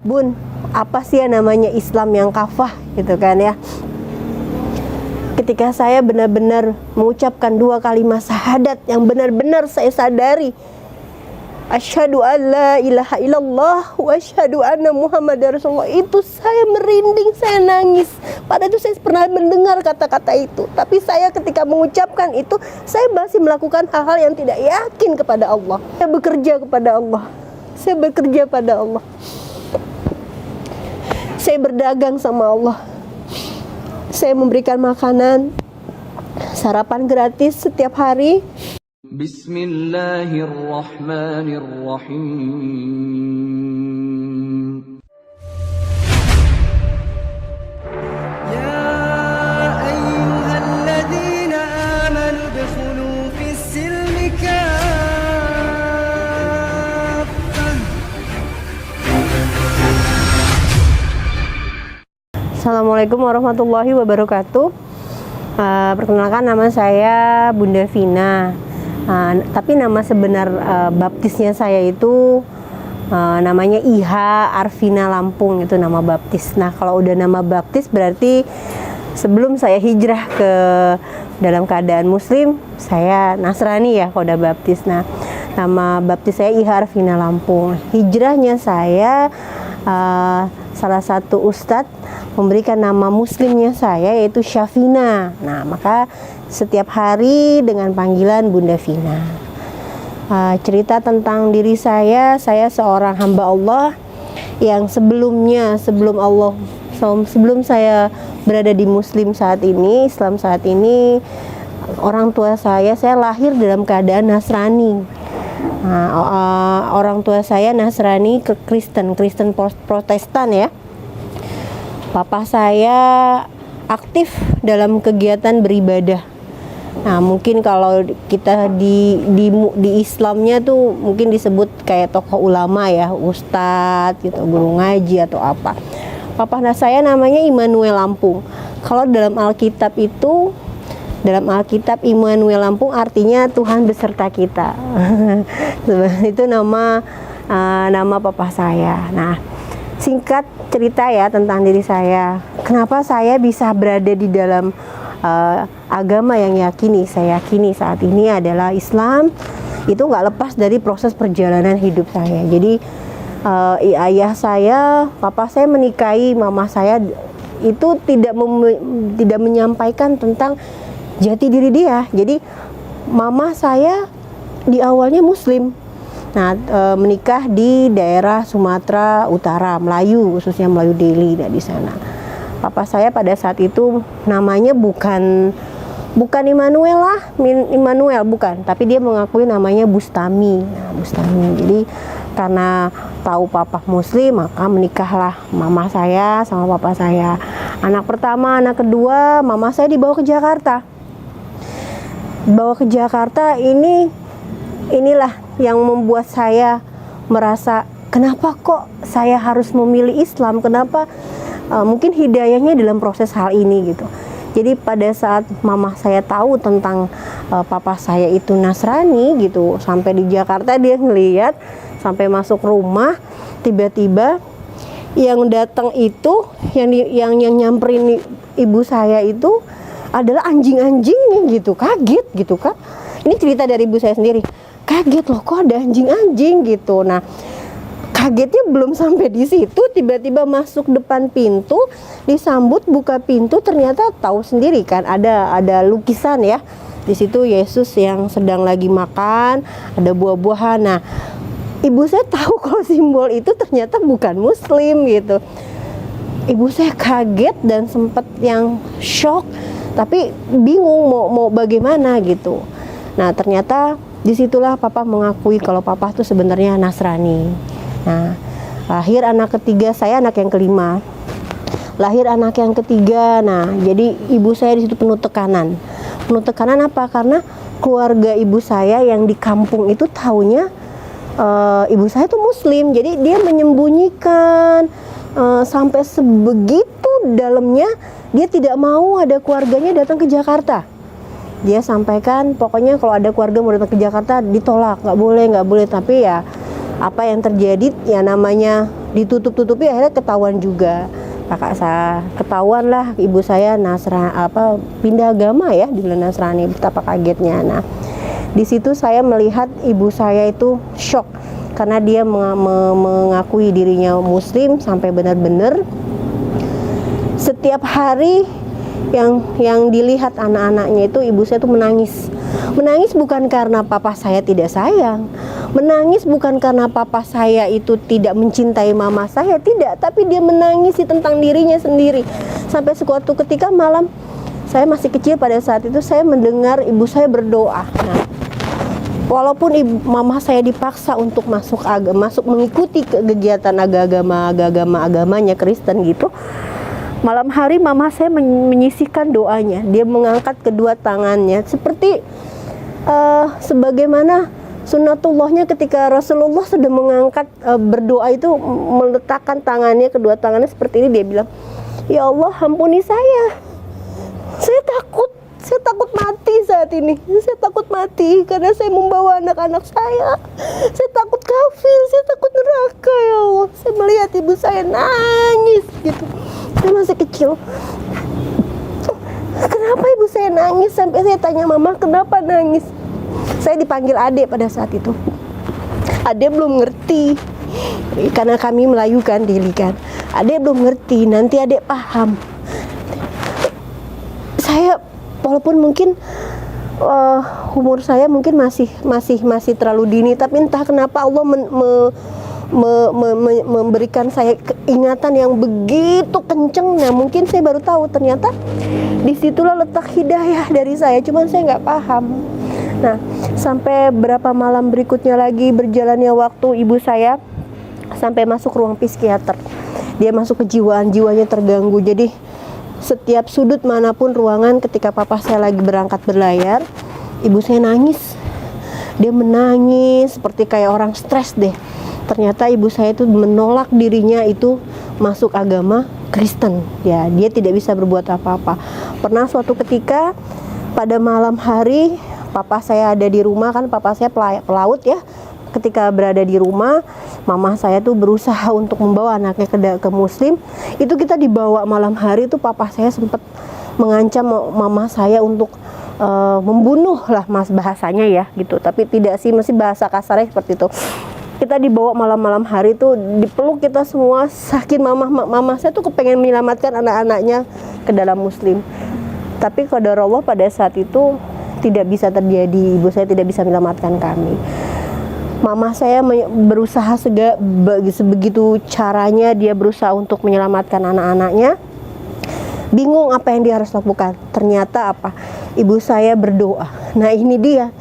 Bun, apa sih yang namanya Islam yang kafah gitu kan ya. Ketika saya benar-benar mengucapkan dua kalimat syahadat yang benar-benar saya sadari, asyhadu alla ilaha illallah wa asyhadu anna muhammadar rasulullah, itu saya merinding, saya nangis. Padahal itu saya pernah mendengar kata-kata itu, tapi saya ketika mengucapkan itu, saya masih melakukan hal-hal yang tidak yakin kepada Allah. Saya bekerja kepada Allah, saya bekerja pada Allah, saya berdagang sama Allah, saya memberikan makanan, sarapan gratis setiap hari. Bismillahirrahmanirrahim. Ya ayyuhalladzina amanu udkhulu fis-silmi kaffah. Assalamualaikum warahmatullahi wabarakatuh. Perkenalkan, nama saya Bunda Vina. Tapi nama sebenar baptisnya saya itu namanya Iha Arvina Lampung, itu nama baptis. Nah, kalau udah nama baptis berarti sebelum saya hijrah ke dalam keadaan muslim, saya Nasrani ya kalau udah baptis. Nah, nama baptis saya Iha Arvina Lampung. Hijrahnya saya salah satu ustadz memberikan nama muslimnya saya yaitu Syafina. Nah, maka setiap hari dengan panggilan Bunda Vina. Cerita tentang diri saya seorang hamba Allah yang sebelum saya berada di muslim saat ini, Islam saat ini, orang tua saya lahir dalam keadaan Nasrani. Orang tua saya Nasrani ke Kristen Protestan ya. Papa saya aktif dalam kegiatan beribadah. Nah, mungkin kalau kita di Islamnya tuh mungkin disebut kayak tokoh ulama ya, ustadz gitu, guru ngaji atau apa. Papa saya namanya Immanuel Lampung. Kalau dalam Alkitab Immanuel Lampung artinya Tuhan beserta kita. Itu nama papa saya. Nah, singkat cerita ya tentang diri saya. Kenapa saya bisa berada di dalam agama yang saya yakini saat ini adalah Islam. Itu nggak lepas dari proses perjalanan hidup saya. Jadi ayah saya, papa saya menikahi mama saya itu tidak menyampaikan tentang jati diri dia. Jadi mama saya di awalnya muslim. Nah, menikah di daerah Sumatera Utara, Melayu, khususnya Melayu Deli di sana. Papa saya pada saat itu namanya bukan Immanuel bukan, tapi dia mengakui namanya Bustami. Nah, Bustami. Jadi karena tahu papa muslim, maka menikahlah mama saya sama papa saya. Anak pertama, anak kedua, mama saya dibawa ke Jakarta. Inilah yang membuat saya merasa kenapa kok saya harus memilih Islam, kenapa mungkin hidayahnya dalam proses hal ini gitu. Jadi pada saat mama saya tahu tentang papa saya itu Nasrani gitu, sampai di Jakarta dia ngelihat, sampai masuk rumah tiba-tiba yang datang itu yang nyamperin ibu saya itu adalah anjing-anjingnya gitu, kaget gitu kan. Ini cerita dari ibu saya sendiri. Kaget loh, kok ada anjing-anjing gitu. Nah, kagetnya belum sampai di situ, tiba-tiba masuk depan pintu, disambut, buka pintu, ternyata tahu sendiri kan ada lukisan ya. Di situ Yesus yang sedang lagi makan, ada buah-buahan. Nah, ibu saya tahu kalau simbol itu ternyata bukan muslim gitu. Ibu saya kaget dan sempat yang shock, tapi bingung mau bagaimana gitu. Nah, ternyata disitulah papa mengakui kalau papa itu sebenarnya Nasrani. Nah, lahir anak ketiga, saya anak yang kelima. Lahir anak yang ketiga. Nah, jadi ibu saya di situ penuh tekanan. Penuh tekanan apa? Karena keluarga ibu saya yang di kampung itu taunya ibu saya itu muslim. Jadi dia menyembunyikan sampai sebegitu dalamnya, dia tidak mau ada keluarganya datang ke Jakarta. Dia sampaikan pokoknya kalau ada keluarga mau datang ke Jakarta ditolak, nggak boleh. Tapi ya apa yang terjadi ya namanya ditutup-tutupi, akhirnya ketahuan juga. Kakak saya ketahuan lah, ibu saya pindah agama ya, di Nasrani. Betapa kagetnya. Nah, di situ saya melihat ibu saya itu shock karena dia mengakui dirinya muslim sampai benar-benar setiap hari yang dilihat anak-anaknya itu ibu saya tuh menangis. Menangis bukan karena papa saya tidak sayang, menangis bukan karena papa saya itu tidak mencintai mama saya, tidak, tapi dia menangis tentang dirinya sendiri. Sampai suatu ketika malam, saya masih kecil pada saat itu, saya mendengar ibu saya berdoa. Nah, walaupun mama saya dipaksa untuk masuk mengikuti kegiatan agamanya Kristen gitu, malam hari mama saya menyisihkan doanya. Dia mengangkat kedua tangannya seperti sebagaimana sunnatullahnya ketika Rasulullah sudah mengangkat berdoa itu, meletakkan tangannya, kedua tangannya seperti ini. Dia bilang, ya Allah, ampuni saya takut mati saat ini. Saya takut mati karena saya membawa anak-anak saya takut kafir, saya takut neraka, ya Allah. Saya melihat ibu saya nangis gitu. Saya masih kecil. Kenapa ibu saya nangis? Sampai saya tanya mama, kenapa nangis? Saya dipanggil adek pada saat itu. Adek belum ngerti, karena kami Melayu kan, Deli kan. Adek belum ngerti, nanti adek paham. Saya walaupun mungkin umur saya mungkin masih terlalu dini, tapi entah kenapa Allah memberikan saya keingatan yang begitu kenceng. Nah, mungkin saya baru tahu ternyata disitulah letak hidayah dari saya, cuman saya nggak paham. Nah, sampai berapa malam berikutnya lagi berjalannya waktu, ibu saya sampai masuk ruang psikiater. Dia masuk kejiwaan, jiwanya terganggu. Jadi setiap sudut manapun ruangan ketika papa saya lagi berangkat berlayar, ibu saya nangis. Dia menangis seperti kayak orang stres deh. Ternyata ibu saya itu menolak dirinya itu masuk agama Kristen. Ya, dia tidak bisa berbuat apa-apa. Pernah suatu ketika pada malam hari, papa saya ada di rumah kan, papa saya pelaut ya. Ketika berada di rumah, mama saya tuh berusaha untuk membawa anaknya ke muslim. Itu kita dibawa malam hari tuh, papa saya sempat mengancam mama saya untuk membunuh lah, mas, bahasanya ya gitu. Tapi tidak sih, masih bahasa kasarnya seperti itu. Kita dibawa malam-malam hari tuh, dipeluk kita semua, saking mama saya tuh kepengen menyelamatkan anak-anaknya ke dalam muslim. Tapi qadarullah pada saat itu tidak bisa terjadi, ibu saya tidak bisa menyelamatkan kami. Mama saya berusaha sebegitu caranya, dia berusaha untuk menyelamatkan anak-anaknya. Bingung apa yang dia harus lakukan. Ternyata apa? Ibu saya berdoa. Nah, ini dia.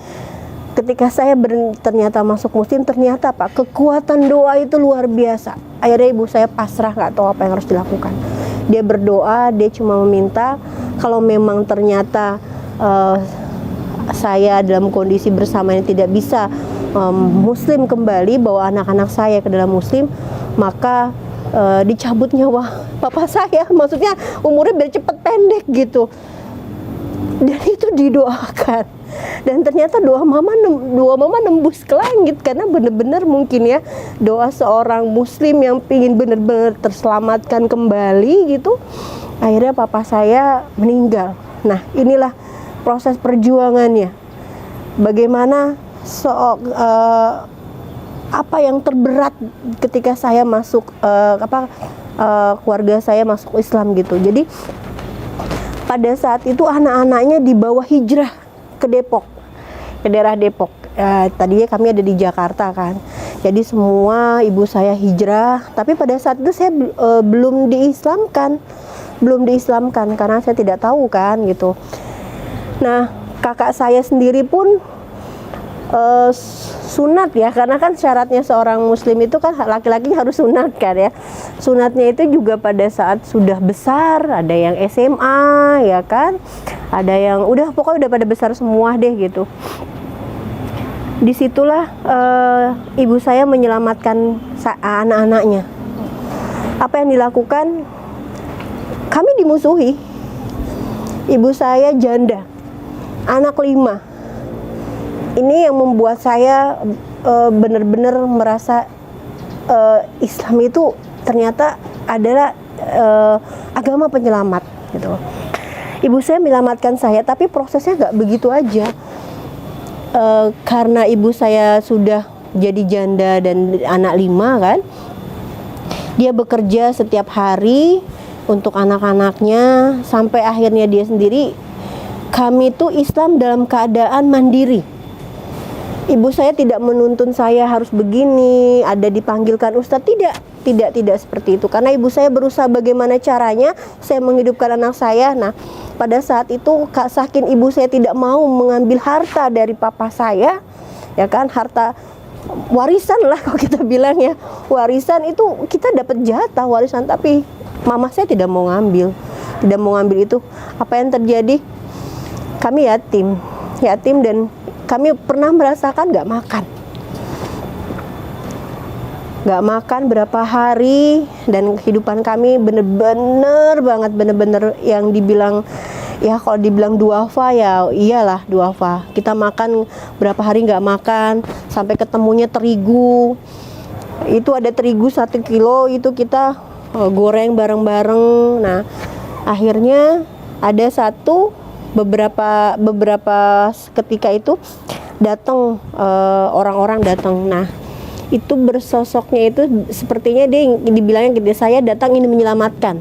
Ketika saya ternyata masuk muslim, ternyata apa? Kekuatan doa itu luar biasa. Akhirnya ibu saya pasrah, nggak tahu apa yang harus dilakukan. Dia berdoa, dia cuma meminta kalau memang ternyata saya dalam kondisi bersamanya tidak bisa muslim kembali, bawa anak-anak saya ke dalam muslim, maka dicabut nyawa papa saya. Maksudnya umurnya biar cepet pendek gitu. Dan itu didoakan. Dan ternyata doa mama nembus ke langit, karena benar-benar mungkin ya, doa seorang muslim yang ingin benar-benar terselamatkan kembali gitu. Akhirnya papa saya meninggal. Nah, inilah proses perjuangannya. Bagaimana apa yang terberat ketika saya masuk keluarga saya masuk Islam gitu. Jadi pada saat itu anak-anaknya dibawa hijrah ke Depok, ke daerah Depok. Tadinya kami ada di Jakarta kan. Jadi semua ibu saya hijrah. Tapi pada saat itu saya belum diislamkan karena saya tidak tahu kan gitu. Nah, kakak saya sendiri pun sunat ya, karena kan syaratnya seorang muslim itu kan laki-laki harus sunat kan ya. Sunatnya itu juga pada saat sudah besar, ada yang SMA ya kan, ada yang pokoknya udah pada besar semua deh gitu. Disitulah ibu saya menyelamatkan anak-anaknya. Apa yang dilakukan? Kami dimusuhi. Ibu saya janda, anak 5. Ini yang membuat saya benar-benar merasa Islam itu ternyata adalah agama penyelamat gitu. Ibu saya menyelamatkan saya, tapi prosesnya nggak begitu aja. Karena ibu saya sudah jadi janda dan anak 5 kan, dia bekerja setiap hari untuk anak-anaknya sampai akhirnya dia sendiri. Kami itu Islam dalam keadaan mandiri. Ibu saya tidak menuntun saya harus begini, ada dipanggilkan ustadz, tidak seperti itu. Karena ibu saya berusaha bagaimana caranya saya menghidupkan anak saya. Nah, pada saat itu saking ibu saya tidak mau mengambil harta dari papa saya, ya kan, harta warisan lah kalau kita bilang ya, warisan itu kita dapat jatah warisan, tapi mama saya tidak mau ngambil itu. Apa yang terjadi? Kami yatim dan kami pernah merasakan nggak makan berapa hari, dan kehidupan kami bener-bener yang dibilang, ya kalau dibilang duafa ya iyalah duafa. Kita makan berapa hari nggak makan, sampai ketemunya terigu. Itu ada terigu 1 kilo, itu kita goreng bareng-bareng. Nah, akhirnya ada beberapa ketika itu datang orang-orang datang. Nah, itu bersosoknya itu sepertinya dia dibilangnya gitu, saya datang ingin menyelamatkan.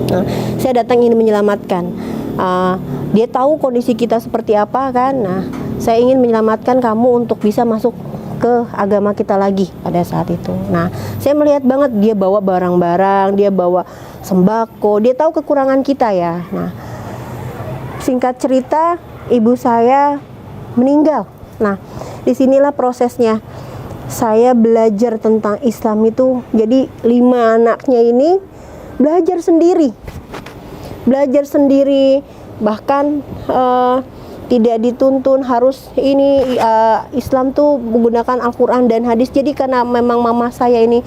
Nah, saya datang ingin menyelamatkan. Dia tahu kondisi kita seperti apa kan. Nah, saya ingin menyelamatkan kamu untuk bisa masuk ke agama kita lagi pada saat itu. Nah, saya melihat banget dia bawa barang-barang, dia bawa sembako, dia tahu kekurangan kita ya. Nah, singkat cerita, ibu saya meninggal. Nah, disinilah prosesnya. Saya belajar tentang Islam itu. Jadi 5 anaknya ini belajar sendiri, bahkan tidak dituntun harus ini Islam tuh menggunakan Al-Quran dan hadis. Jadi karena memang mama saya ini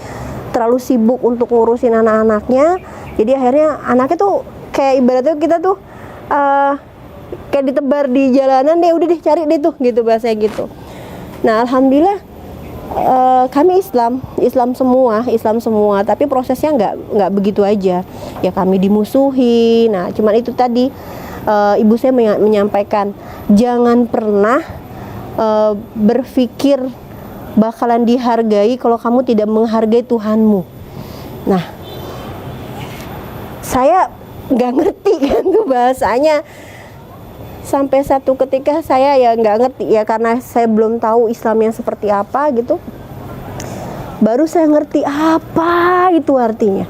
terlalu sibuk untuk ngurusin anak-anaknya, jadi akhirnya anaknya tuh kayak ibaratnya kita tuh kayak ditebar di jalanan deh, udah deh cari deh tuh gitu, bahasa gitu. Nah, alhamdulillah kami Islam semua, tapi prosesnya nggak begitu aja. Ya kami dimusuhi. Nah, cuman itu tadi ibu saya menyampaikan, jangan pernah berpikir bakalan dihargai kalau kamu tidak menghargai Tuhanmu. Nah, saya nggak ngerti kan tuh bahasanya. Sampai satu ketika saya ya nggak ngerti ya, karena saya belum tahu Islam yang seperti apa gitu. Baru saya ngerti apa itu artinya.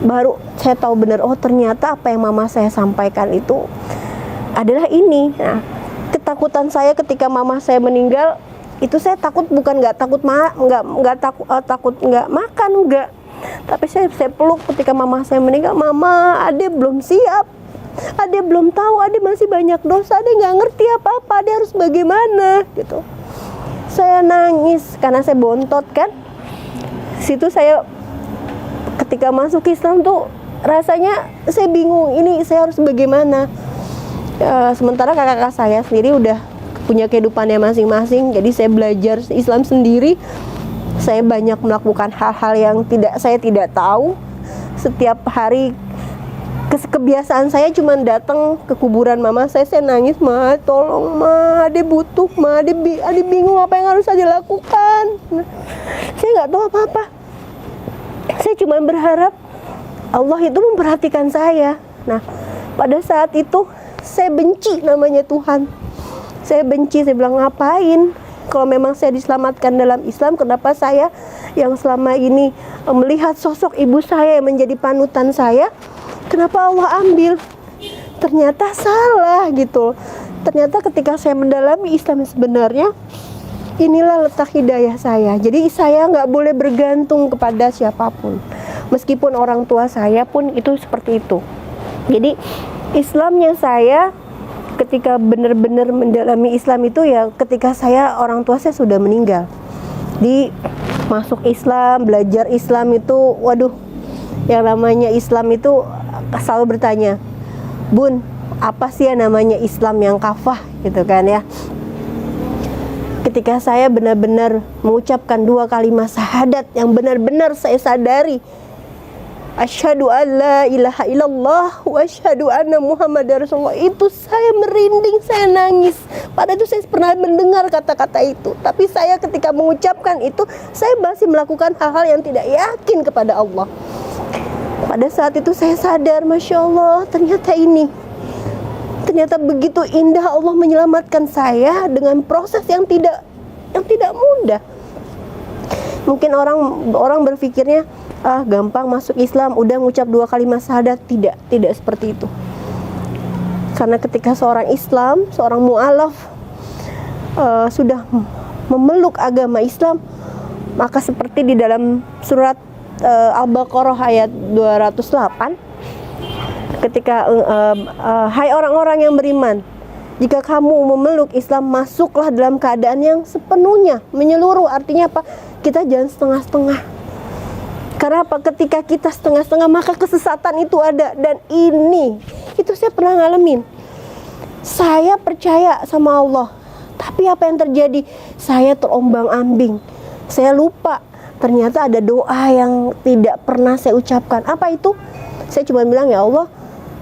Baru saya tahu benar, oh ternyata apa yang mama saya sampaikan itu adalah ini. Nah, ketakutan saya ketika mama saya meninggal itu, saya takut bukan nggak takut takut nggak makan, enggak. Tapi saya peluk ketika mama saya meninggal. Mama, Ade belum siap. Ade belum tahu, Ade masih banyak dosa, Ade nggak ngerti apa-apa, Ade harus bagaimana gitu. Saya nangis karena saya bontot kan. Situ saya ketika masuk Islam tuh rasanya saya bingung, ini saya harus bagaimana. Sementara kakak-kakak saya sendiri udah punya kehidupannya masing-masing, jadi saya belajar Islam sendiri. Saya banyak melakukan hal-hal yang saya tidak tahu. Setiap hari kebiasaan saya cuma datang ke kuburan mama saya nangis, ma tolong ma, Ade butuh ma, Ade bingung apa yang harus saya lakukan. Saya nggak tahu apa-apa. Saya cuma berharap Allah itu memperhatikan saya. Nah, pada saat itu saya benci namanya Tuhan. Saya benci, saya bilang ngapain? Kalau memang saya diselamatkan dalam Islam, kenapa saya yang selama ini melihat sosok ibu saya yang menjadi panutan saya, kenapa Allah ambil? Ternyata salah gitu. Ternyata ketika saya mendalami Islam sebenarnya, inilah letak hidayah saya. Jadi saya nggak boleh bergantung kepada siapapun. Meskipun orang tua saya pun itu seperti itu. Jadi Islamnya saya ketika benar-benar mendalami Islam itu ya ketika orang tua saya sudah meninggal. Di masuk Islam, belajar Islam itu, waduh, yang namanya Islam itu selalu bertanya, Bun, apa sih yang namanya Islam yang kafah gitu kan ya. ketika saya benar-benar mengucapkan 2 kalimat syahadat yang benar-benar saya sadari, asyhadu an la ilaha illallah wa asyhadu anna muhammadar rasulullah, itu saya merinding, saya nangis. Padahal itu saya pernah mendengar kata-kata itu, tapi saya ketika mengucapkan itu, saya masih melakukan hal-hal yang tidak yakin kepada Allah. Pada saat itu saya sadar, Masya Allah, ternyata begitu indah Allah menyelamatkan saya dengan proses yang tidak mudah. Mungkin orang berpikirnya, gampang masuk Islam, udah ngucap 2 kalimat syahadat. Tidak seperti itu. Karena ketika seorang Islam, seorang mu'alaf sudah memeluk agama Islam, maka seperti di dalam surat Al-Baqarah ayat 208, ketika hai orang-orang yang beriman, jika kamu memeluk Islam, masuklah dalam keadaan yang sepenuhnya, menyeluruh. Artinya apa? Kita jangan setengah-setengah. Karena apa? Ketika kita setengah-setengah, maka kesesatan itu ada. Dan itu saya pernah ngalamin. Saya percaya sama Allah, tapi apa yang terjadi? Saya terombang-ambing. Saya lupa, ternyata ada doa yang tidak pernah saya ucapkan. Apa itu? Saya cuma bilang, ya Allah,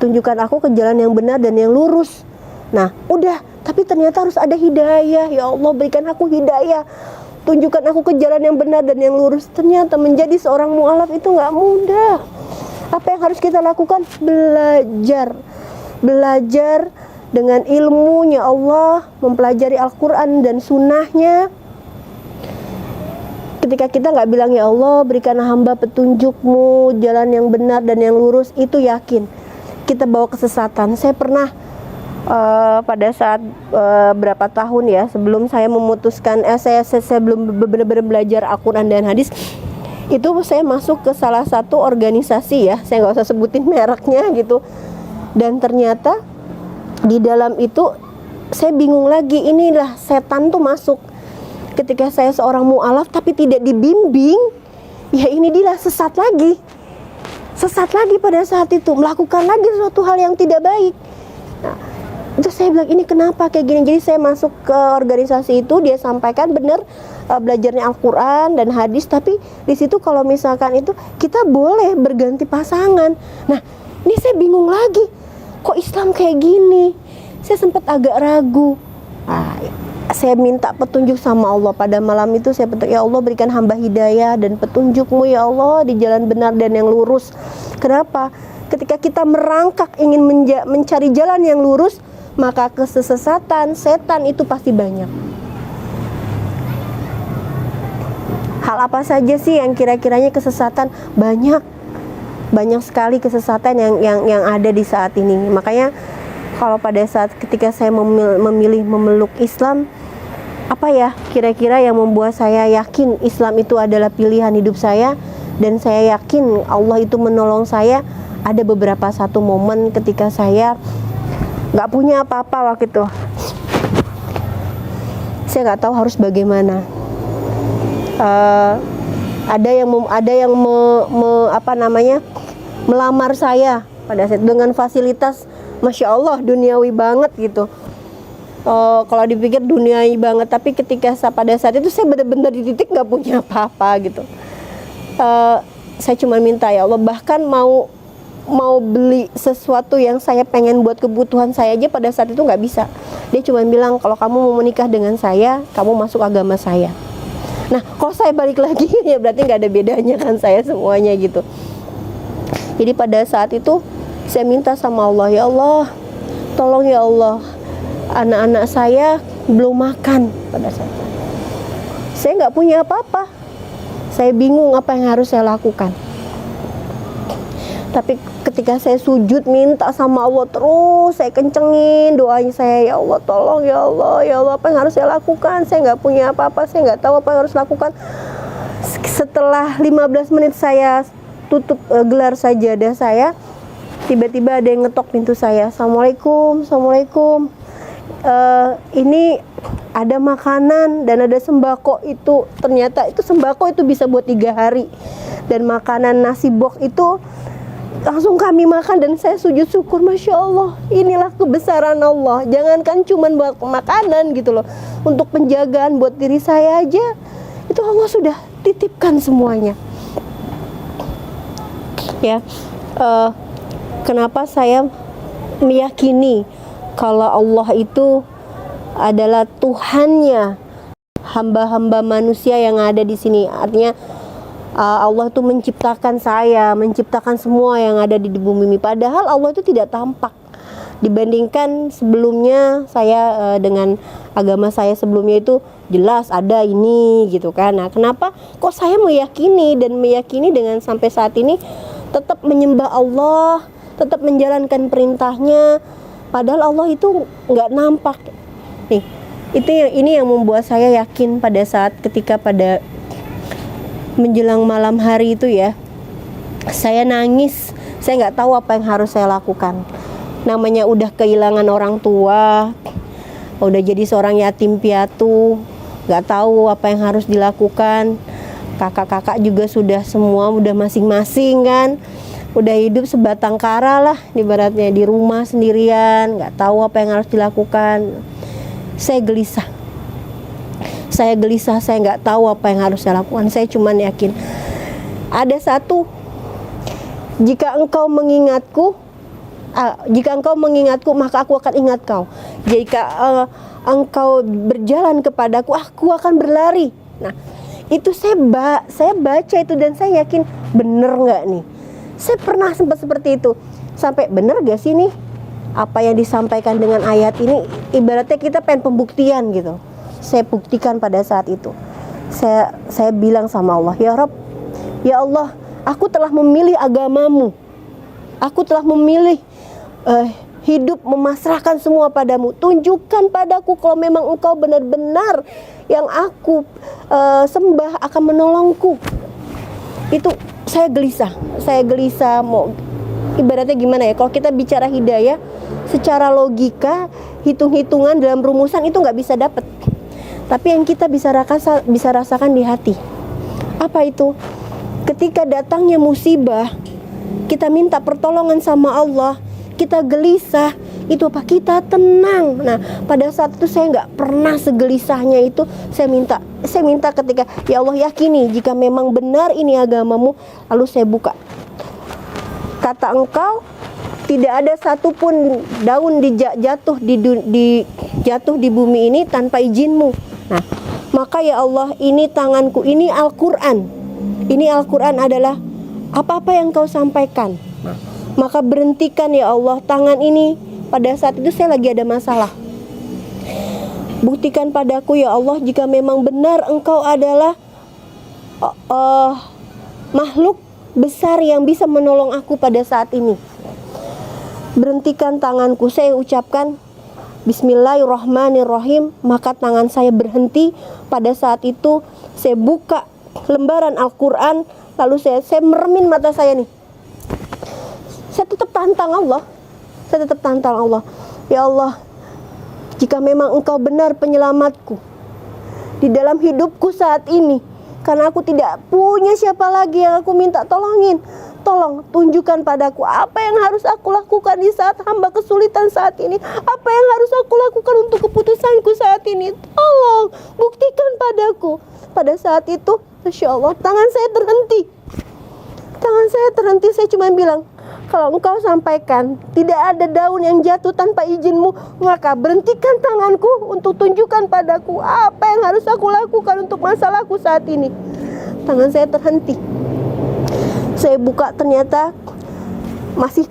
tunjukkan aku ke jalan yang benar dan yang lurus. Nah, udah. Tapi ternyata harus ada hidayah. Ya Allah, berikan aku hidayah. Tunjukkan aku ke jalan yang benar dan yang lurus. Ternyata menjadi seorang mu'alaf itu gak mudah. Apa yang harus kita lakukan? Belajar dengan ilmunya Allah, mempelajari Al-Quran dan sunnahnya. Ketika kita gak bilang, ya Allah, berikan hamba petunjukmu, jalan yang benar dan yang lurus, itu yakin kita bawa kesesatan. Saya pernah pada saat berapa tahun ya, sebelum saya memutuskan saya belum benar-benar belajar Al-Quran dan hadis, itu saya masuk ke salah satu organisasi ya, saya nggak usah sebutin mereknya gitu. Dan ternyata di dalam itu saya bingung lagi, inilah setan tuh masuk. Ketika saya seorang mu'alaf tapi tidak dibimbing, ya ini dia sesat lagi pada saat itu, melakukan lagi suatu hal yang tidak baik. Nah, itu saya bilang, ini kenapa kayak gini? Jadi saya masuk ke organisasi itu, dia sampaikan benar belajarnya Al-Quran dan hadis, tapi di situ kalau misalkan itu kita boleh berganti pasangan. Nah, ini saya bingung lagi, kok Islam kayak gini? Saya sempat agak ragu. Saya minta petunjuk sama Allah. Pada malam itu saya petunjuk, ya Allah, berikan hamba hidayah dan petunjukmu ya Allah di jalan benar dan yang lurus. Kenapa? Ketika kita merangkak ingin mencari jalan yang lurus, maka kesesatan setan itu pasti banyak. Hal apa saja sih yang kira-kiranya kesesatan? Banyak sekali kesesatan yang ada di saat ini. Makanya kalau pada saat ketika saya memilih memeluk Islam, apa ya kira-kira yang membuat saya yakin Islam itu adalah pilihan hidup saya, dan saya yakin Allah itu menolong saya? Ada beberapa satu momen ketika saya nggak punya apa-apa waktu itu. Saya nggak tahu harus bagaimana. Ada yang melamar saya pada saat dengan fasilitas, Masya Allah, duniawi banget gitu. Kalau dipikir duniawi banget, tapi ketika pada saat itu saya benar-benar di titik nggak punya apa-apa gitu. Saya cuma minta, ya Allah, bahkan mau beli sesuatu yang saya pengen buat kebutuhan saya aja pada saat itu nggak bisa. Dia cuma bilang, kalau kamu mau menikah dengan saya, kamu masuk agama saya. Nah, kalau saya balik lagi, ya berarti nggak ada bedanya kan saya semuanya gitu. Jadi pada saat itu saya minta sama Allah, ya Allah, tolong ya Allah, anak-anak saya belum makan pada saat itu. Saya nggak punya apa-apa. Saya bingung apa yang harus saya lakukan. Tapi ketika saya sujud minta sama Allah, terus saya kencengin doanya saya, ya Allah, tolong ya Allah, apa yang harus saya lakukan? Saya nggak punya apa-apa, saya nggak tahu apa yang harus lakukan. Setelah 15 menit saya tutup gelar sajadah saya, tiba-tiba ada yang ngetok pintu saya. Assalamualaikum. Ini ada makanan dan ada sembako. Itu ternyata itu sembako itu bisa buat 3 hari, dan makanan nasi box itu langsung kami makan dan saya sujud syukur. Masya Allah, inilah kebesaran Allah. Jangankan cuman buat makanan gitu loh, untuk penjagaan buat diri saya aja itu Allah sudah titipkan semuanya. Ya, kenapa saya meyakini kalau Allah itu adalah Tuhannya hamba-hamba manusia yang ada di sini. Artinya Allah itu menciptakan saya, menciptakan semua yang ada di bumi ini. Padahal Allah itu tidak tampak. Dibandingkan sebelumnya saya dengan agama saya sebelumnya itu jelas ada ini gitu kan. Nah, kenapa kok saya meyakini dengan sampai saat ini tetap menyembah Allah, tetap menjalankan perintahnya, padahal Allah itu nggak nampak. Nih, ini yang membuat saya yakin pada saat ketika pada menjelang malam hari itu ya, saya nangis. Saya nggak tahu apa yang harus saya lakukan. Namanya udah kehilangan orang tua, udah jadi seorang yatim piatu, nggak tahu apa yang harus dilakukan. Kakak-kakak juga sudah semua udah masing-masing kan, udah hidup sebatang kara lah ibaratnya, di rumah sendirian, nggak tahu apa yang harus dilakukan. Saya gelisah, saya nggak tahu apa yang harus saya lakukan. Saya cuma yakin ada satu, jika engkau mengingatku maka aku akan ingat kau. Jika engkau berjalan kepadaku, aku akan berlari. Nah, itu saya baca itu dan saya yakin bener nggak nih. Saya pernah sempat seperti itu, sampai bener gak sih nih apa yang disampaikan dengan ayat ini. Ibaratnya kita pengen pembuktian gitu. Saya buktikan pada saat itu. Saya bilang sama Allah, ya Rabb, ya Allah, aku telah memilih agamamu. Aku telah memilih hidup memasrahkan semua padamu. Tunjukkan padaku kalau memang engkau benar-benar yang aku sembah akan menolongku. Itu saya gelisah mau ibaratnya gimana ya, kalau kita bicara hidayah secara logika, hitung-hitungan dalam rumusan itu nggak bisa dapet. Tapi yang kita bisa rasakan di hati. Apa itu? Ketika datangnya musibah, kita minta pertolongan sama Allah, kita gelisah, itu apa? Kita tenang. Nah, pada saat itu saya nggak pernah segelisahnya itu. Saya minta ketika, ya Allah, yakini jika memang benar ini agamamu. Lalu saya buka. Kata engkau, tidak ada satupun daun jatuh di bumi ini tanpa izinmu. Nah, maka ya Allah, ini tanganku, ini Al-Quran. Ini Al-Quran adalah apa-apa yang kau sampaikan. Maka berhentikan ya Allah tangan ini. Pada saat itu saya lagi ada masalah. Buktikan padaku ya Allah jika memang benar engkau adalah makhluk besar yang bisa menolong aku pada saat ini. Berhentikan tanganku. Saya ucapkan Bismillahirrahmanirrahim. Maka tangan saya berhenti. Pada saat itu saya buka lembaran Al-Quran. Lalu saya meremin mata saya nih. Saya tetap tantang Allah. Ya Allah, jika memang engkau benar penyelamatku di dalam hidupku saat ini, karena aku tidak punya siapa lagi yang aku minta tolongin, tolong tunjukkan padaku apa yang harus aku lakukan di saat hamba kesulitan saat ini. Apa yang harus aku lakukan untuk keputusanku saat ini. Tolong buktikan padaku. Pada saat itu, Masya Allah, tangan saya terhenti. Saya cuma bilang, kalau engkau sampaikan tidak ada daun yang jatuh tanpa izinmu, maka berhentikan tanganku untuk tunjukkan padaku apa yang harus aku lakukan untuk masalahku saat ini. Tangan saya terhenti. Saya buka, ternyata masih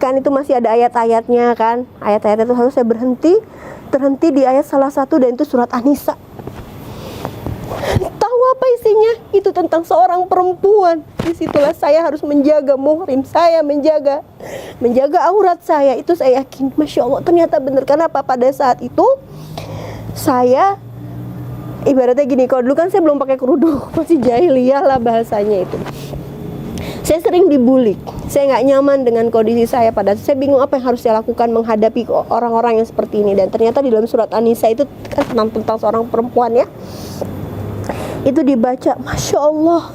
ada ayat-ayatnya kan. Ayat-ayat itu harus saya terhenti di ayat salah satu, dan itu surat An-Nisa. Tahu apa isinya? Itu tentang seorang perempuan. Disitulah saya harus menjaga muhrim saya, menjaga aurat saya. Itu saya yakin, Masya Allah, ternyata benar. Kenapa? Pada saat itu saya ibaratnya gini, kalau dulu kan saya belum pakai kerudung, masih jahiliyah lah bahasanya itu. Saya sering dibully, saya nggak nyaman dengan kondisi saya. Pada saya bingung apa yang harus saya lakukan menghadapi orang-orang yang seperti ini. Dan ternyata di dalam surat An-Nisa itu kan tentang seorang perempuan ya. Itu dibaca, Masya Allah.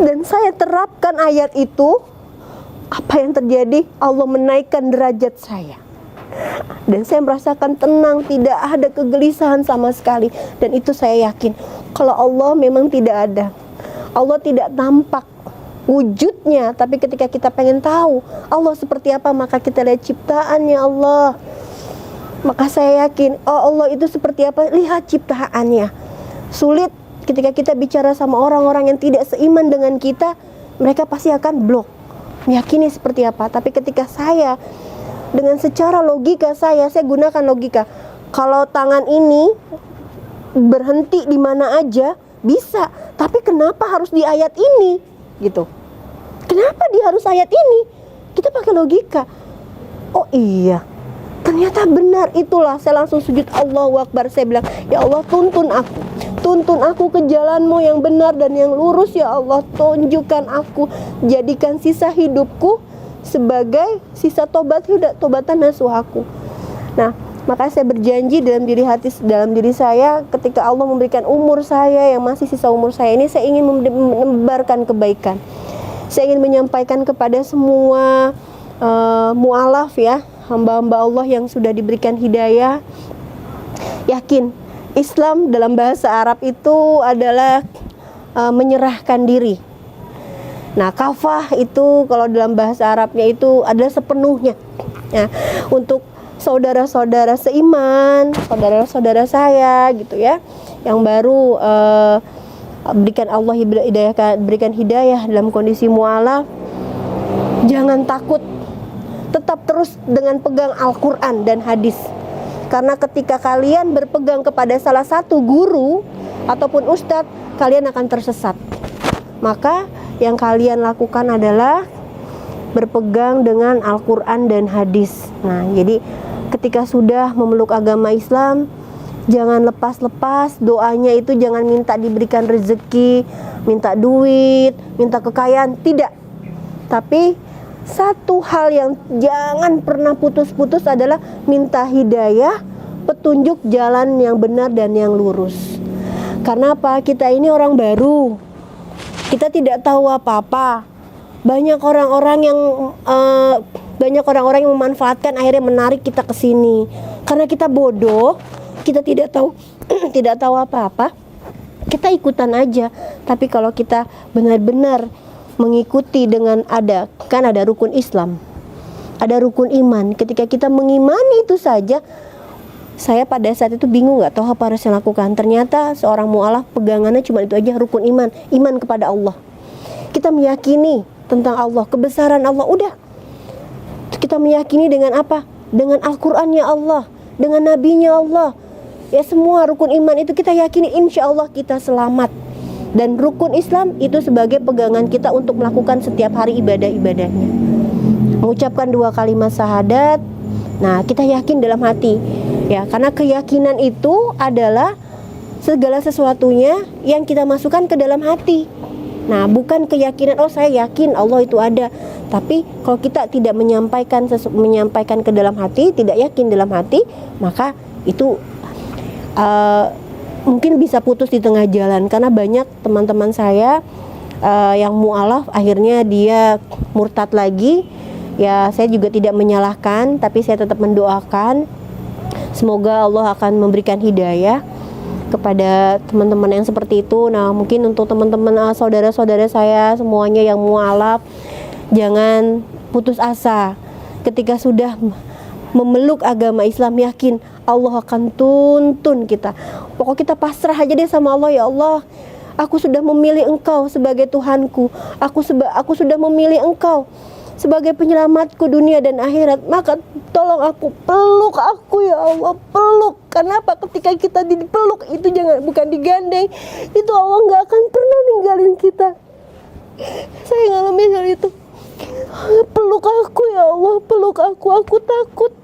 Dan saya terapkan ayat itu apa yang terjadi? Allah menaikkan derajat saya. Dan saya merasakan tenang, tidak ada kegelisahan sama sekali. Dan itu saya yakin, kalau Allah memang tidak ada, Allah tidak tampak wujudnya, tapi ketika kita pengen tahu Allah seperti apa, maka kita lihat ciptaannya Allah. Maka saya yakin, oh Allah itu seperti apa, lihat ciptaannya. Sulit ketika kita bicara sama orang-orang yang tidak seiman dengan kita, mereka pasti akan blok, meyakini seperti apa. Tapi ketika saya dengan secara logika saya gunakan logika. Kalau tangan ini berhenti di mana aja bisa, tapi kenapa harus di ayat ini? Gitu. Kenapa dia harus ayat ini? Kita pakai logika. Oh iya, ternyata benar. Itulah saya langsung sujud, Allahu Akbar. Saya bilang, ya Allah, tuntun aku ke jalanmu yang benar dan yang lurus. Ya Allah, tunjukkan aku, jadikan sisa hidupku sebagai sisa tobatan nasuhaku. Nah, maka saya berjanji dalam diri saya, ketika Allah memberikan umur saya yang masih sisa umur saya ini, saya ingin menebarkan kebaikan. Saya ingin menyampaikan kepada semua mu'alaf ya, hamba-hamba Allah yang sudah diberikan hidayah, yakin Islam dalam bahasa Arab itu adalah menyerahkan diri. Nah, kafah itu kalau dalam bahasa Arabnya itu adalah sepenuhnya. Nah, untuk saudara-saudara seiman, saudara-saudara saya gitu ya, yang baru berikan Allah berikan hidayah dalam kondisi mu'alaf, jangan takut, tetap terus dengan pegang Al-Quran dan hadis. Karena ketika kalian berpegang kepada salah satu guru ataupun ustadz, kalian akan tersesat. Maka yang kalian lakukan adalah berpegang dengan Al-Quran dan hadis. Nah, jadi ketika sudah memeluk agama Islam, jangan lepas-lepas doanya itu, jangan minta diberikan rezeki, minta duit, minta kekayaan, tidak. Tapi satu hal yang jangan pernah putus-putus adalah minta hidayah, petunjuk jalan yang benar dan yang lurus. Karena apa? Kita ini orang baru, kita tidak tahu apa-apa. Banyak orang-orang yang memanfaatkan, akhirnya menarik kita ke sini. Karena kita bodoh, kita tidak tahu tidak tahu apa-apa, kita ikutan aja. Tapi kalau kita benar-benar mengikuti dengan ada rukun Islam, ada rukun iman. Ketika kita mengimani itu saja, saya pada saat itu bingung, nggak tahu apa harus lakukan. Ternyata seorang mu'alaf pegangannya cuma itu aja, rukun iman kepada Allah. Kita meyakini tentang Allah, kebesaran Allah, udah. Kita meyakini dengan apa? Dengan Al-Qur'annya Allah, dengan Nabinya Allah. Ya, semua rukun iman itu kita yakini, insya Allah kita selamat. Dan rukun Islam itu sebagai pegangan kita untuk melakukan setiap hari ibadah-ibadahnya. Mengucapkan 2 kalimat syahadat. Nah, kita yakin dalam hati. Ya, karena keyakinan itu adalah segala sesuatunya yang kita masukkan ke dalam hati. Nah, bukan keyakinan, oh saya yakin Allah itu ada. Tapi kalau kita tidak menyampaikan ke dalam hati, tidak yakin dalam hati, maka itu mungkin bisa putus di tengah jalan. Karena banyak teman-teman saya yang mu'alaf akhirnya dia murtad lagi. Ya, saya juga tidak menyalahkan, tapi saya tetap mendoakan semoga Allah akan memberikan hidayah kepada teman-teman yang seperti itu. Nah, mungkin untuk teman-teman saudara-saudara saya semuanya yang mu'alaf, jangan putus asa. Ketika sudah memeluk agama Islam, yakin Allah akan tuntun kita. Pokok kita pasrah aja deh sama Allah. Ya Allah, aku sudah memilih Engkau sebagai Tuhanku. Aku sudah memilih Engkau sebagai penyelamatku dunia dan akhirat. Maka tolong aku, peluk aku ya Allah, peluk. Kenapa? Ketika kita dipeluk itu bukan digandeng, itu Allah nggak akan pernah ninggalin kita. Saya ngalamin hal itu. Peluk aku ya Allah, peluk aku takut.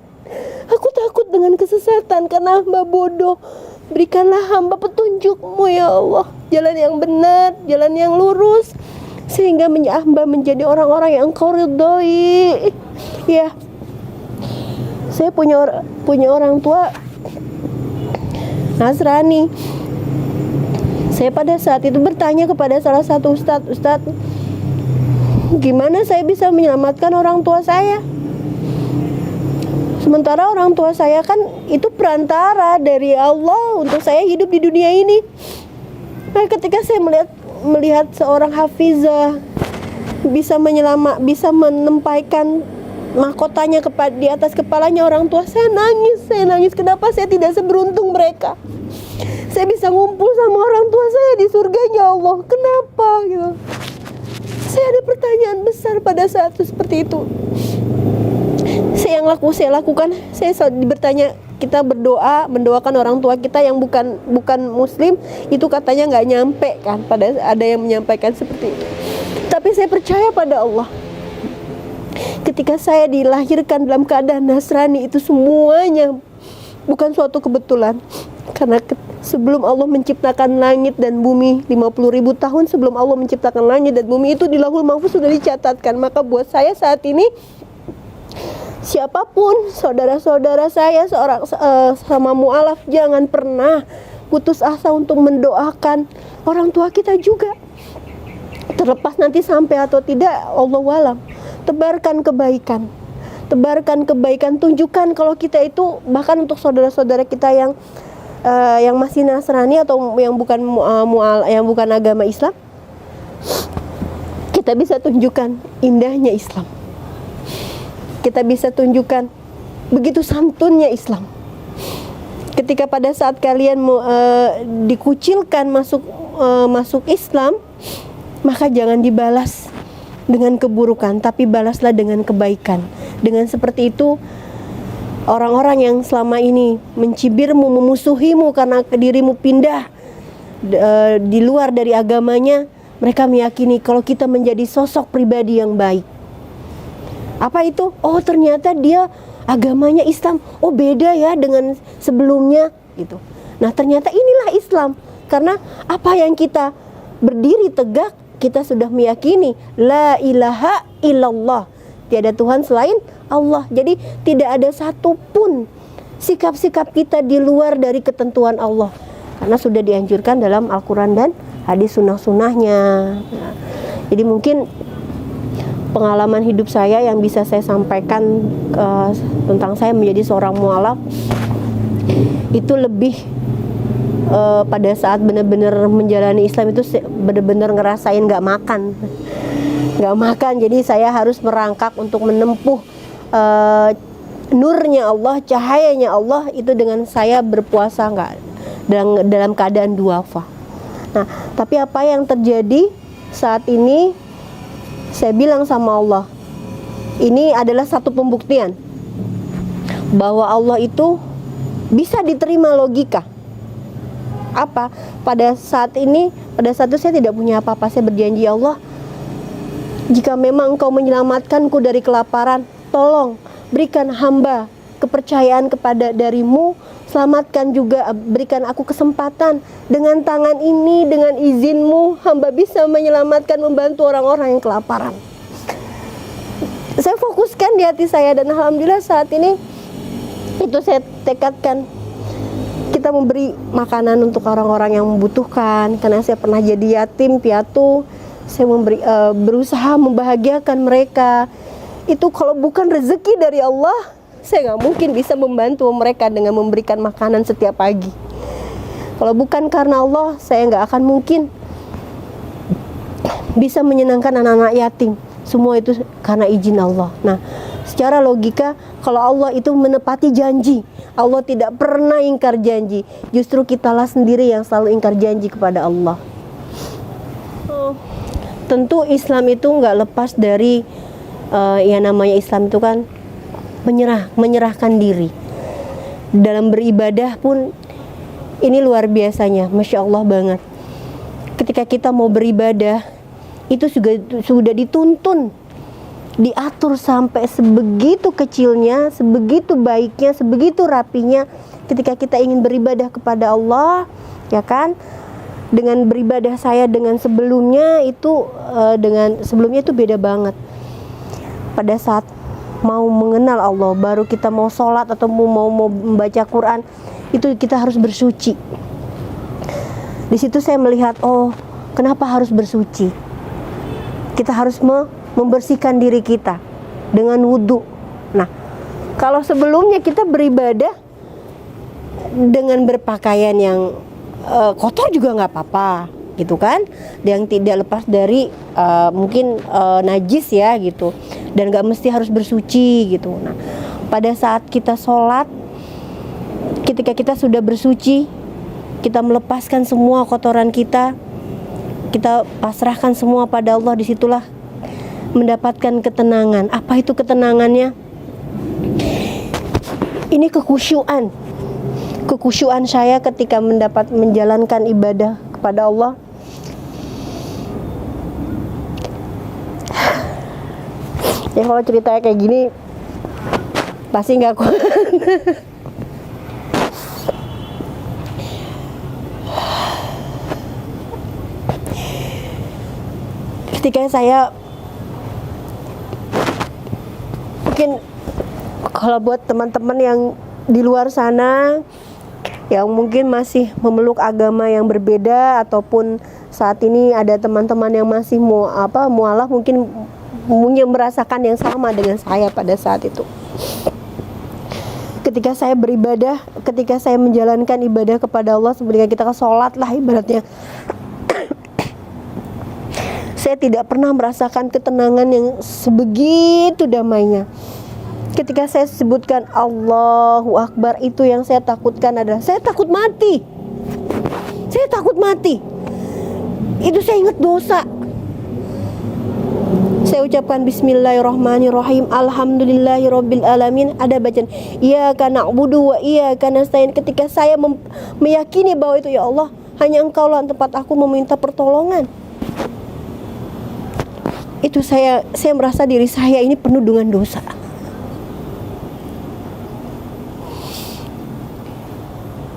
Aku takut dengan kesesatan karena hamba bodoh. Berikanlah hamba petunjuk-Mu ya Allah, jalan yang benar, jalan yang lurus, sehingga hamba menjadi orang-orang yang Engkau ridhoi. Ya, saya punya orang tua Nasrani. Saya pada saat itu bertanya kepada salah satu ustadz, Gimana saya bisa menyelamatkan orang tua saya? Sementara orang tua saya kan itu perantara dari Allah untuk saya hidup di dunia ini. Nah, ketika saya melihat seorang hafizah bisa menempaikan mahkotanya di atas kepalanya orang tua, saya nangis. Kenapa saya tidak seberuntung mereka? Saya bisa ngumpul sama orang tua saya di surganya Allah. Kenapa gitu? Saya ada pertanyaan besar pada saat itu seperti itu. Saya lakukan, saya bertanya, kita mendoakan orang tua kita yang bukan muslim, itu katanya nggak nyampe kan, pada ada yang menyampaikan seperti itu. Tapi saya percaya pada Allah. Ketika saya dilahirkan dalam keadaan Nasrani, itu semuanya bukan suatu kebetulan. Karena sebelum Allah menciptakan langit dan bumi, 50.000 tahun sebelum Allah menciptakan langit dan bumi, itu di Lauhul Mahfuz sudah dicatatkan. Maka buat saya saat ini, siapapun saudara-saudara saya sama mu'alaf, jangan pernah putus asa untuk mendoakan orang tua kita juga. Terlepas nanti sampai atau tidak, Allahu a'lam. Tebarkan kebaikan, tunjukkan kalau kita itu, bahkan untuk saudara-saudara kita yang masih Nasrani atau yang bukan agama Islam, kita bisa tunjukkan indahnya Islam. Kita bisa tunjukkan begitu santunnya Islam. Ketika pada saat kalian dikucilkan masuk Islam, maka jangan dibalas dengan keburukan, tapi balaslah dengan kebaikan. Dengan seperti itu, orang-orang yang selama ini mencibirmu, memusuhimu karena dirimu pindah di luar dari agamanya, mereka meyakini kalau kita menjadi sosok pribadi yang baik. Apa itu? Oh, ternyata dia agamanya Islam. Oh, beda ya dengan sebelumnya gitu. Nah, ternyata inilah Islam. Karena apa yang kita berdiri tegak, kita sudah meyakini la ilaha illallah, tiada Tuhan selain Allah. Jadi tidak ada satupun sikap-sikap kita di luar dari ketentuan Allah, karena sudah dianjurkan dalam Al-Quran dan hadis sunnah-sunnahnya. Nah, jadi mungkin pengalaman hidup saya yang bisa saya sampaikan tentang saya menjadi seorang mu'alaf itu lebih pada saat benar-benar menjalani Islam itu benar-benar ngerasain nggak makan. Jadi saya harus merangkak untuk menempuh nurnya Allah, cahayanya Allah itu dengan saya berpuasa nggak dalam keadaan duafa. Nah, tapi apa yang terjadi saat ini, saya bilang sama Allah, ini adalah satu pembuktian bahwa Allah itu bisa diterima logika. Apa? Pada saat itu saya tidak punya apa-apa. Saya berjanji, Allah, jika memang Engkau menyelamatkanku dari kelaparan, tolong berikan hamba kepercayaan darimu, selamatkan juga, berikan aku kesempatan dengan tangan ini, dengan izinmu hamba bisa menyelamatkan, membantu orang-orang yang kelaparan. Saya fokuskan di hati saya, dan alhamdulillah saat ini itu saya tekadkan, kita memberi makanan untuk orang-orang yang membutuhkan. Karena saya pernah jadi yatim piatu, saya berusaha membahagiakan mereka. Itu kalau bukan rezeki dari Allah, saya nggak mungkin bisa membantu mereka dengan memberikan makanan setiap pagi. Kalau bukan karena Allah, saya nggak akan mungkin bisa menyenangkan anak-anak yatim. Semua itu karena izin Allah. Nah, secara logika, kalau Allah itu menepati janji, Allah tidak pernah ingkar janji. Justru kitalah sendiri yang selalu ingkar janji kepada Allah. Tentu Islam itu nggak lepas dari yang namanya Islam itu kan menyerahkan diri. Dalam beribadah pun ini luar biasanya, Masya Allah banget. Ketika kita mau beribadah, itu sudah dituntun, diatur sampai sebegitu kecilnya, sebegitu baiknya, sebegitu rapinya. Ketika kita ingin beribadah kepada Allah, ya kan, dengan beribadah saya dengan sebelumnya itu beda banget. Pada saat mau mengenal Allah, baru kita mau sholat atau mau membaca Quran, itu kita harus bersuci. Di situ saya melihat, oh, kenapa harus bersuci? Kita harus membersihkan diri kita dengan wudhu. Nah, kalau sebelumnya kita beribadah dengan berpakaian yang kotor juga nggak apa-apa, gitu kan, yang tidak lepas dari mungkin najis ya gitu, dan nggak mesti harus bersuci gitu. Nah, pada saat kita sholat, ketika kita sudah bersuci, kita melepaskan semua kotoran kita pasrahkan semua pada Allah, disitulah mendapatkan ketenangan. Apa itu ketenangannya? Ini kekhusyuan saya ketika menjalankan ibadah kepada Allah. Ya kalau ceritanya kayak gini pasti nggak kuat. Ketika saya, mungkin kalau buat teman-teman yang di luar sana yang mungkin masih memeluk agama yang berbeda, ataupun saat ini ada teman-teman yang masih mualaf, mungkin merasakan yang sama dengan saya pada saat itu. Ketika saya beribadah, ketika saya menjalankan ibadah kepada Allah, sebenarnya kita sholat lah ibaratnya, saya tidak pernah merasakan ketenangan yang sebegitu damainya. Ketika saya sebutkan Allahu Akbar, itu yang saya takutkan adalah saya takut mati. Saya takut mati. Itu saya ingat dosa. Saya ucapkan Bismillahirrahmanirrahim, Alhamdulillahirabbil alamin. Ada bacaan Iyyaka na'budu wa iyyaka nasta'in. Ketika saya meyakini bahwa itu, ya Allah, hanya Engkau lah tempat aku meminta pertolongan. Itu saya merasa diri saya ini penuh dengan dosa.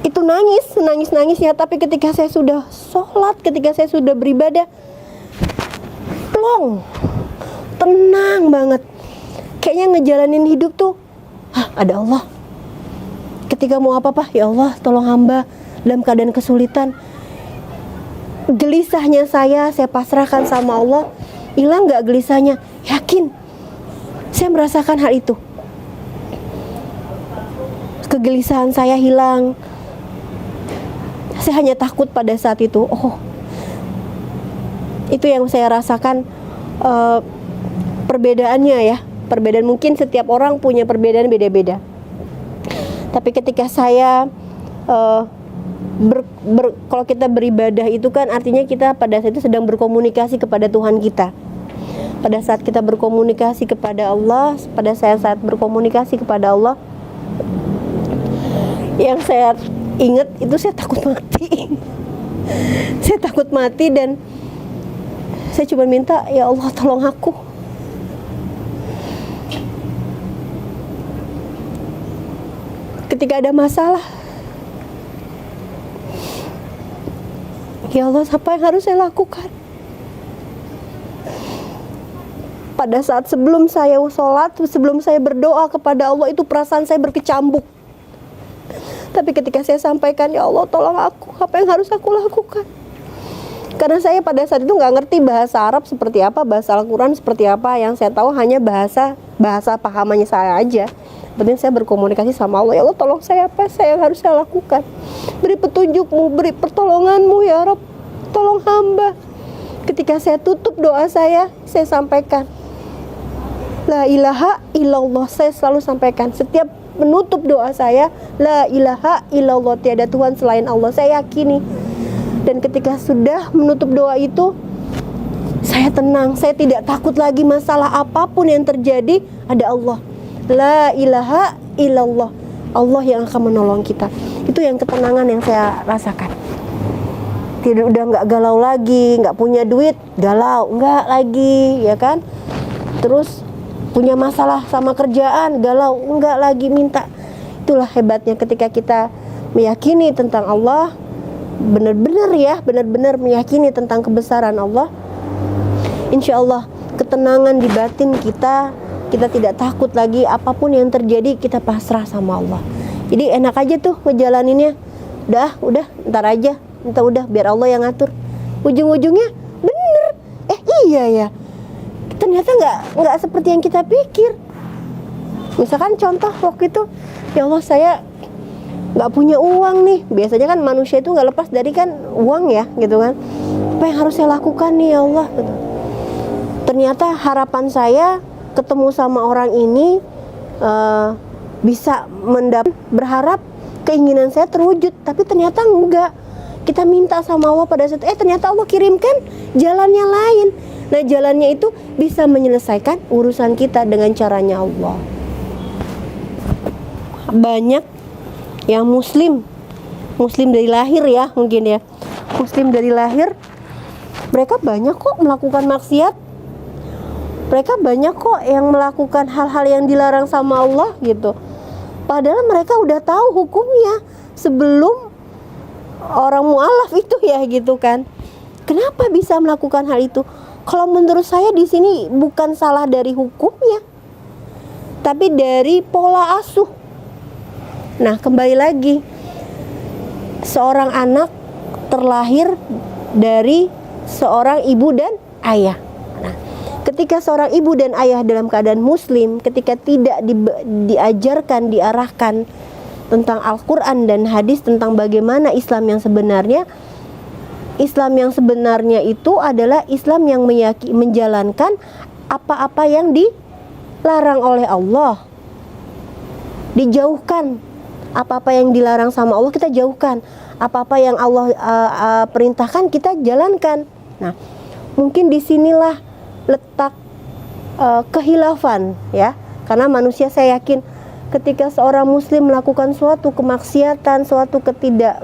Itu nangis-nangisnya. Tapi ketika saya sudah sholat, ketika saya sudah beribadah, plong, tenang banget. Kayaknya ngejalanin hidup tuh, ada Allah. Ketika mau apa-apa, ya Allah tolong hamba dalam keadaan kesulitan. Gelisahnya saya pasrahkan sama Allah. Hilang gak gelisahnya? Yakin, saya merasakan hal itu. Kegelisahan saya hilang. Saya hanya takut pada saat itu. Itu yang saya rasakan perbedaannya ya. Perbedaan, mungkin setiap orang punya perbedaan beda-beda. Tapi ketika saya kalau kita beribadah itu kan artinya kita pada saat itu sedang berkomunikasi kepada Tuhan kita. Pada saat kita berkomunikasi kepada Allah, pada saat berkomunikasi kepada Allah, yang saya ingat itu saya takut mati. Saya takut mati dan saya cuma minta, ya Allah tolong aku. Ketika ada masalah, ya Allah, apa yang harus saya lakukan? Pada saat sebelum saya sholat, sebelum saya berdoa kepada Allah, itu perasaan saya berkecambuk. Tapi ketika saya sampaikan, ya Allah tolong aku, apa yang harus aku lakukan? Karena saya pada saat itu nggak ngerti bahasa Arab seperti apa, bahasa Al-Quran seperti apa. Yang saya tahu hanya bahasa pahamannya saya aja. Penting saya berkomunikasi sama Allah, ya Allah tolong saya, apa yang harus saya lakukan? Beri petunjukmu, beri pertolonganmu ya Rabb, tolong hamba. Ketika saya tutup doa saya sampaikan La ilaha illallah. Saya selalu sampaikan setiap menutup doa saya, La ilaha illallah, tiada Tuhan selain Allah. Saya yakini. Dan ketika sudah menutup doa itu, saya tenang, saya tidak takut lagi masalah apapun yang terjadi, ada Allah. La ilaha illallah, Allah yang akan menolong kita. Itu yang ketenangan yang saya rasakan. Udah nggak galau lagi, nggak punya duit galau, nggak lagi, ya kan? Terus punya masalah sama kerjaan galau, nggak lagi minta. Itulah hebatnya ketika kita meyakini tentang Allah, benar-benar meyakini tentang kebesaran Allah. Insya Allah ketenangan di batin kita tidak takut lagi apapun yang terjadi, kita pasrah sama Allah. Jadi enak aja tuh ngejalaninnya. Udah, ntar aja, udah biar Allah yang ngatur. Ujung-ujungnya bener. Iya ya. ternyata nggak seperti yang kita pikir. Misalkan contoh waktu itu, ya Allah saya nggak punya uang nih. Biasanya kan manusia itu nggak lepas dari kan uang ya gitu kan. Apa yang harus saya lakukan nih ya Allah gitu. Ternyata harapan saya ketemu sama orang ini bisa berharap keinginan saya terwujud, tapi ternyata enggak. Kita minta sama Allah pada saat ternyata Allah kirimkan jalannya lain. Nah jalannya itu bisa menyelesaikan urusan kita dengan caranya Allah. Banyak yang muslim dari lahir ya, mungkin ya, muslim dari lahir, mereka banyak kok melakukan maksiat, mereka banyak kok yang melakukan hal-hal yang dilarang sama Allah gitu. Padahal mereka udah tahu hukumnya sebelum orang mualaf itu ya gitu kan. Kenapa bisa melakukan hal itu? Kalau menurut saya di sini bukan salah dari hukumnya, tapi dari pola asuh. Nah, kembali lagi, seorang anak terlahir dari seorang ibu dan ayah. Nah, ketika seorang ibu dan ayah dalam keadaan muslim, ketika tidak diajarkan, diarahkan tentang Al-Quran dan hadis tentang bagaimana Islam yang sebenarnya, Islam yang sebenarnya itu adalah Islam yang menjalankan apa-apa yang dilarang oleh Allah, dijauhkan. Apa-apa yang dilarang sama Allah kita jauhkan, apa-apa yang Allah perintahkan kita jalankan. Nah, mungkin disinilah letak kehilafan ya, karena manusia saya yakin ketika seorang muslim melakukan suatu kemaksiatan, suatu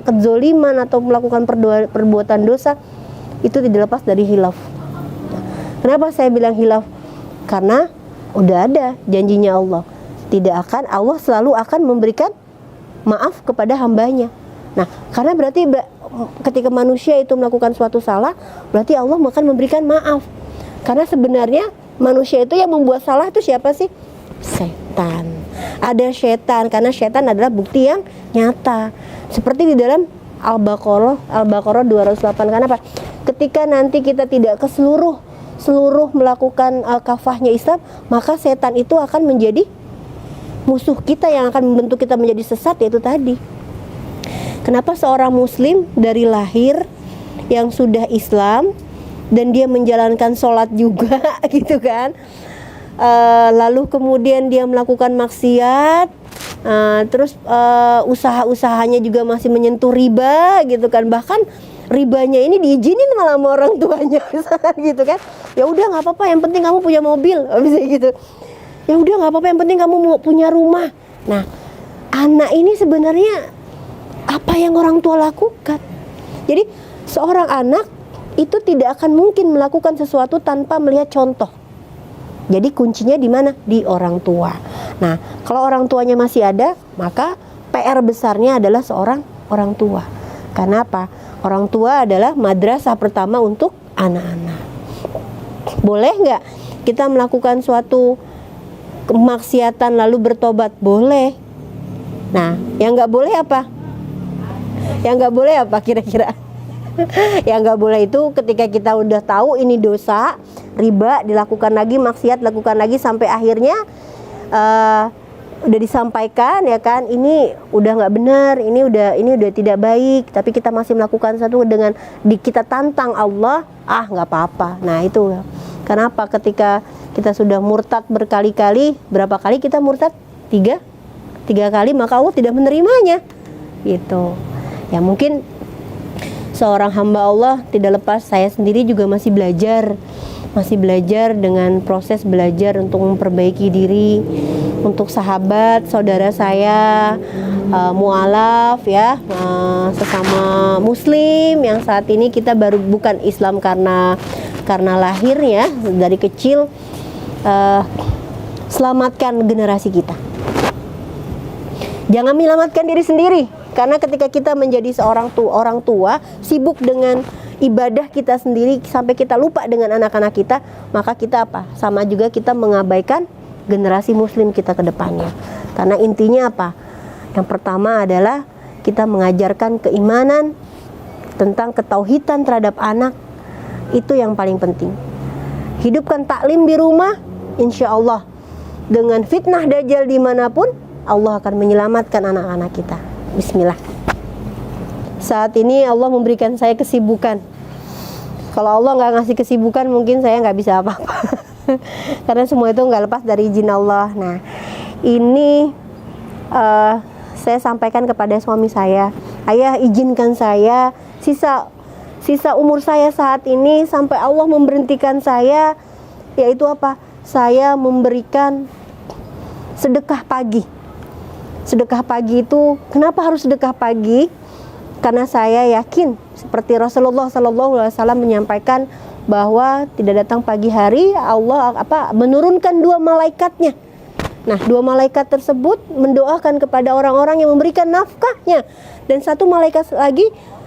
kezoliman atau melakukan perbuatan dosa, itu tidak lepas dari hilaf. Nah, kenapa saya bilang hilaf? Karena udah ada janjinya Allah, Allah selalu akan memberikan maaf kepada hambanya. Nah, karena berarti ketika manusia itu melakukan suatu salah, berarti Allah akan memberikan maaf. Karena sebenarnya manusia itu yang membuat salah itu siapa sih? Setan. Ada setan, karena setan adalah bukti yang nyata. Seperti di dalam Al-Baqarah 208. Kenapa? Ketika nanti kita tidak ke seluruh melakukan kafahnya Islam, maka setan itu akan menjadi musuh kita yang akan membentuk kita menjadi sesat, yaitu tadi. Kenapa seorang muslim dari lahir yang sudah Islam dan dia menjalankan sholat juga gitu kan, lalu kemudian dia melakukan maksiat, terus usaha-usahanya juga masih menyentuh riba gitu kan, bahkan ribanya ini diizinin malah sama orang tuanya gitu kan. Ya udah nggak apa-apa, yang penting kamu punya mobil, bisa gitu. Ya udah nggak apa-apa, yang penting kamu mau punya rumah. Nah, anak ini sebenarnya apa yang orang tua lakukan? Jadi seorang anak itu tidak akan mungkin melakukan sesuatu tanpa melihat contoh. Jadi kuncinya di mana? Di orang tua. Nah, kalau orang tuanya masih ada, maka PR besarnya adalah seorang orang tua. Karena apa? Orang tua adalah madrasah pertama untuk anak-anak. Boleh nggak kita melakukan suatu kemaksiatan lalu bertobat? Boleh. Nah, yang nggak boleh apa? Yang nggak boleh apa kira-kira? Yang nggak boleh itu ketika kita udah tahu ini dosa, riba, dilakukan lagi, maksiat lakukan lagi, sampai akhirnya udah disampaikan ya kan, ini udah nggak benar, ini udah tidak baik, tapi kita masih melakukan satu dengan kita tantang Allah, nggak apa-apa. Nah itu kenapa ketika kita sudah murtad berkali-kali, berapa kali kita murtad? Tiga kali, maka Allah tidak menerimanya gitu. Ya mungkin seorang hamba Allah tidak lepas, saya sendiri juga masih belajar dengan proses belajar untuk memperbaiki diri, untuk sahabat, saudara saya, mualaf ya, sesama muslim yang saat ini kita baru bukan Islam karena lahirnya dari kecil. Selamatkan generasi kita. Jangan menyelamatkan diri sendiri, karena ketika kita menjadi seorang orang tua sibuk dengan ibadah kita sendiri sampai kita lupa dengan anak-anak kita, maka kita apa? Sama juga kita mengabaikan generasi muslim kita ke depannya. Karena intinya apa? Yang pertama adalah kita mengajarkan keimanan tentang ketauhidan terhadap anak. Itu yang paling penting. hidupkan taklim di rumah, insya Allah dengan fitnah dajjal dimanapun Allah akan menyelamatkan anak-anak kita. Bismillah. Saat ini Allah memberikan saya kesibukan. Kalau Allah nggak ngasih kesibukan, mungkin saya nggak bisa apa-apa. Karena semua itu nggak lepas dari izin Allah. Nah, ini saya sampaikan kepada suami saya, ayah izinkan saya sisa umur saya saat ini sampai Allah memberhentikan saya, yaitu apa? Saya memberikan sedekah pagi. Sedekah pagi itu, kenapa harus sedekah pagi? Karena saya yakin seperti Rasulullah SAW menyampaikan bahwa tidak datang pagi hari Allah menurunkan 2 malaikatnya. Nah, 2 malaikat tersebut mendoakan kepada orang-orang yang memberikan nafkahnya, dan 1 malaikat lagi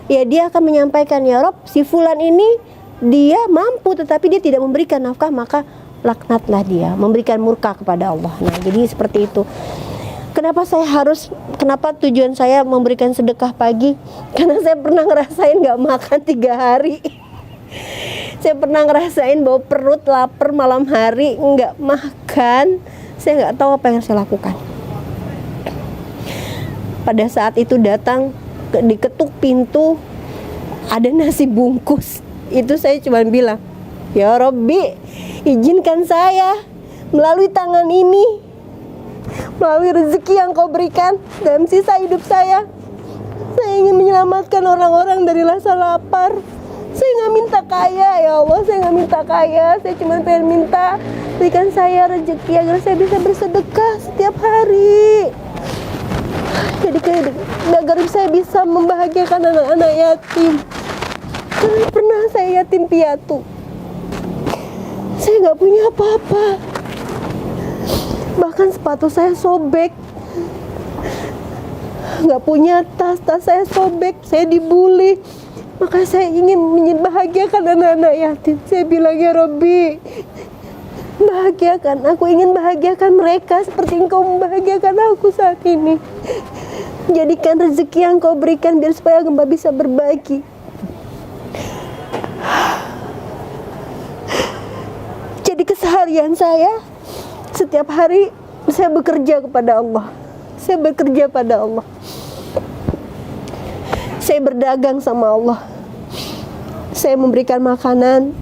ya dia akan menyampaikan, ya Rob, si fulan ini dia mampu tetapi dia tidak memberikan nafkah, maka laknatlah dia, memberikan murka kepada Allah. Nah, jadi seperti itu. Kenapa tujuan saya memberikan sedekah pagi? Karena saya pernah ngerasain gak makan 3 hari. Saya pernah ngerasain bahwa perut lapar malam hari, nggak makan. Saya nggak tahu apa yang saya lakukan. Pada saat itu datang, diketuk pintu, ada nasi bungkus. Itu saya cuma bilang, ya Robbi, izinkan saya melalui tangan ini, melalui rezeki yang kau berikan dalam sisa hidup saya ingin menyelamatkan orang-orang dari rasa lapar. Saya nggak minta kaya, ya Allah, saya nggak minta kaya. Saya cuma pengen minta berikan saya rezeki agar saya bisa bersedekah setiap hari. Jadi agar saya bisa membahagiakan anak-anak yatim. Karena pernah saya yatim piatu. Saya nggak punya apa-apa. Bahkan sepatu saya sobek. Nggak punya tas saya sobek. Saya dibully. Maka saya ingin membahagiakan anak-anak yatim. Saya bilang, ya Robbi, bahagiakan. Aku ingin bahagiakan mereka seperti Engkau membahagiakan aku saat ini. Jadikan rezeki yang Kau berikan biar supaya hamba bisa berbagi. Jadi keseharian saya, setiap hari saya bekerja kepada Allah. Saya bekerja pada Allah. Saya berdagang sama Allah. Saya memberikan makanan,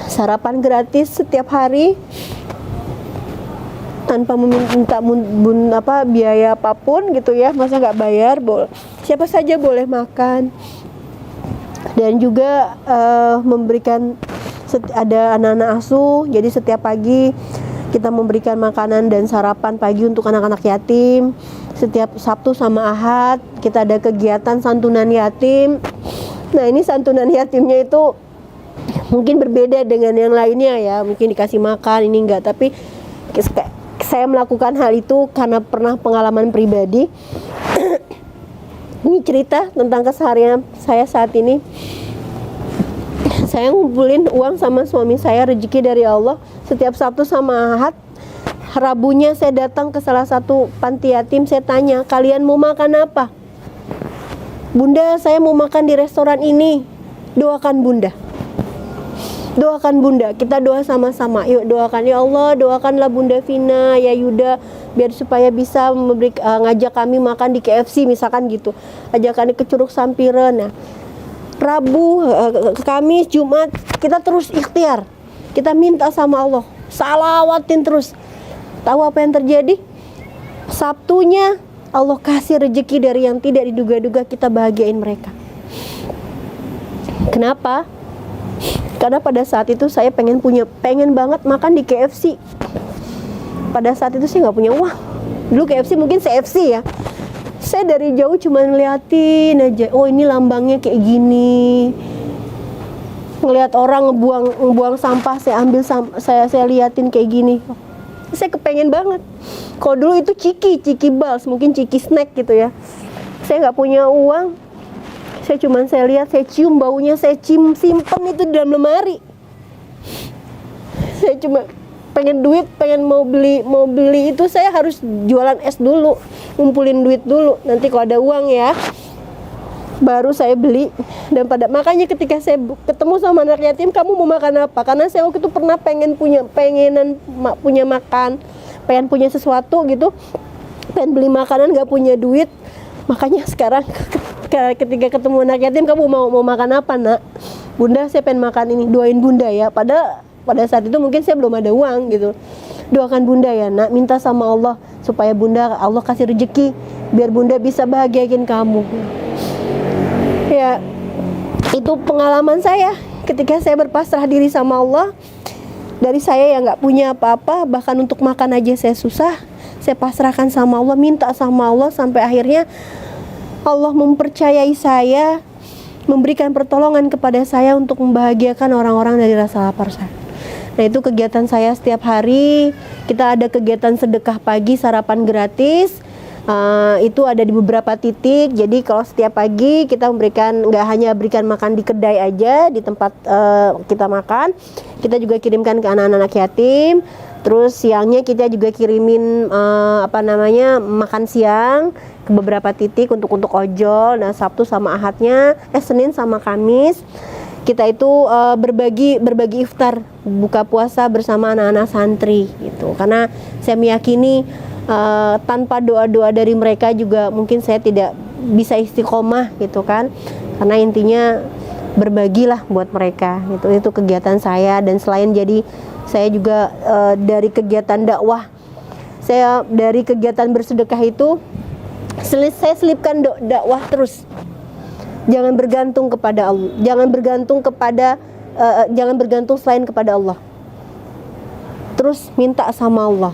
sarapan gratis setiap hari tanpa meminta biaya apapun gitu ya. Masa nggak bayar, siapa saja boleh makan. Dan juga memberikan, ada anak-anak asuh. Jadi setiap pagi kita memberikan makanan dan sarapan pagi untuk anak-anak yatim. Setiap Sabtu sama Ahad kita ada kegiatan santunan yatim. Nah, ini santunan yatimnya itu mungkin berbeda dengan yang lainnya ya. Mungkin dikasih makan, ini enggak. Tapi saya melakukan hal itu karena pernah pengalaman pribadi. Ini cerita tentang keseharian saya saat ini. Saya ngumpulin uang sama suami saya, rezeki dari Allah. Setiap Sabtu sama Ahad, Rabunya saya datang ke salah satu panti yatim. Saya tanya, kalian mau makan apa? Bunda, saya mau makan di restoran ini. Doakan Bunda. Doakan Bunda. Kita doa sama-sama. Yuk doakan, ya Allah, doakanlah Bunda Vina, ya Yuda, biar supaya bisa ngajak kami makan di KFC misalkan gitu. Ajak kami ke Curug Sampiren. Nah, Rabu, Kamis, Jumat kita terus ikhtiar. Kita minta sama Allah, salawatin terus. Tahu apa yang terjadi? Sabtunya Allah kasih rezeki dari yang tidak diduga-duga, kita bahagiain mereka. Kenapa? Karena pada saat itu saya pengen banget makan di KFC. Pada saat itu saya nggak punya uang. Dulu KFC mungkin CFC ya. Saya dari jauh cuma ngeliatin aja. Oh, ini lambangnya kayak gini. Ngeliat orang ngebuang sampah, saya ambil saya liatin kayak gini. Saya kepengen banget. Kalau dulu itu ciki bals, mungkin ciki snack gitu ya. Saya nggak punya uang. Saya lihat, saya cium baunya, saya simpen itu di dalam lemari. Saya cuma pengen duit, mau beli itu, saya harus jualan es dulu, ngumpulin duit dulu. Nanti kalau ada uang ya. baru saya beli. Dan makanya ketika saya ketemu sama anak yatim, kamu mau makan apa? Karena saya waktu itu pernah pengen punya makan, pengen punya sesuatu gitu, pengen beli makanan nggak punya duit. Makanya sekarang ketika ketemu anak yatim, kamu mau makan apa, nak? Bunda, saya pengen makan ini, doain bunda ya. Pada saat itu mungkin saya belum ada uang gitu. Doakan bunda ya, nak, minta sama Allah supaya Allah kasih rezeki biar bunda bisa bahagiain kamu. Ya, itu pengalaman saya ketika saya berpasrah diri sama Allah. Dari saya yang nggak punya apa-apa, bahkan untuk makan aja saya susah, saya pasrahkan sama Allah, minta sama Allah, sampai akhirnya Allah mempercayai saya, memberikan pertolongan kepada saya untuk membahagiakan orang-orang dari rasa lapar saya. Nah, itu kegiatan saya setiap hari. Kita ada kegiatan sedekah pagi, sarapan gratis. Itu ada di beberapa titik. Jadi kalau setiap pagi kita nggak hanya berikan makan di kedai aja, di tempat kita makan, kita juga kirimkan ke anak-anak yatim. Terus siangnya kita juga kirimin makan siang ke beberapa titik untuk ojol. Nah, Sabtu sama Ahadnya, Senin sama Kamis kita itu berbagi iftar, buka puasa bersama anak-anak santri gitu. Karena saya meyakini tanpa doa-doa dari mereka juga mungkin saya tidak bisa istiqomah gitu kan. Karena intinya berbagilah buat mereka. Itu kegiatan saya. Dan selain jadi saya juga dari kegiatan dakwah, saya dari kegiatan bersedekah itu saya selipkan dakwah terus. Jangan bergantung kepada Allah, jangan bergantung selain kepada Allah. Terus minta sama Allah.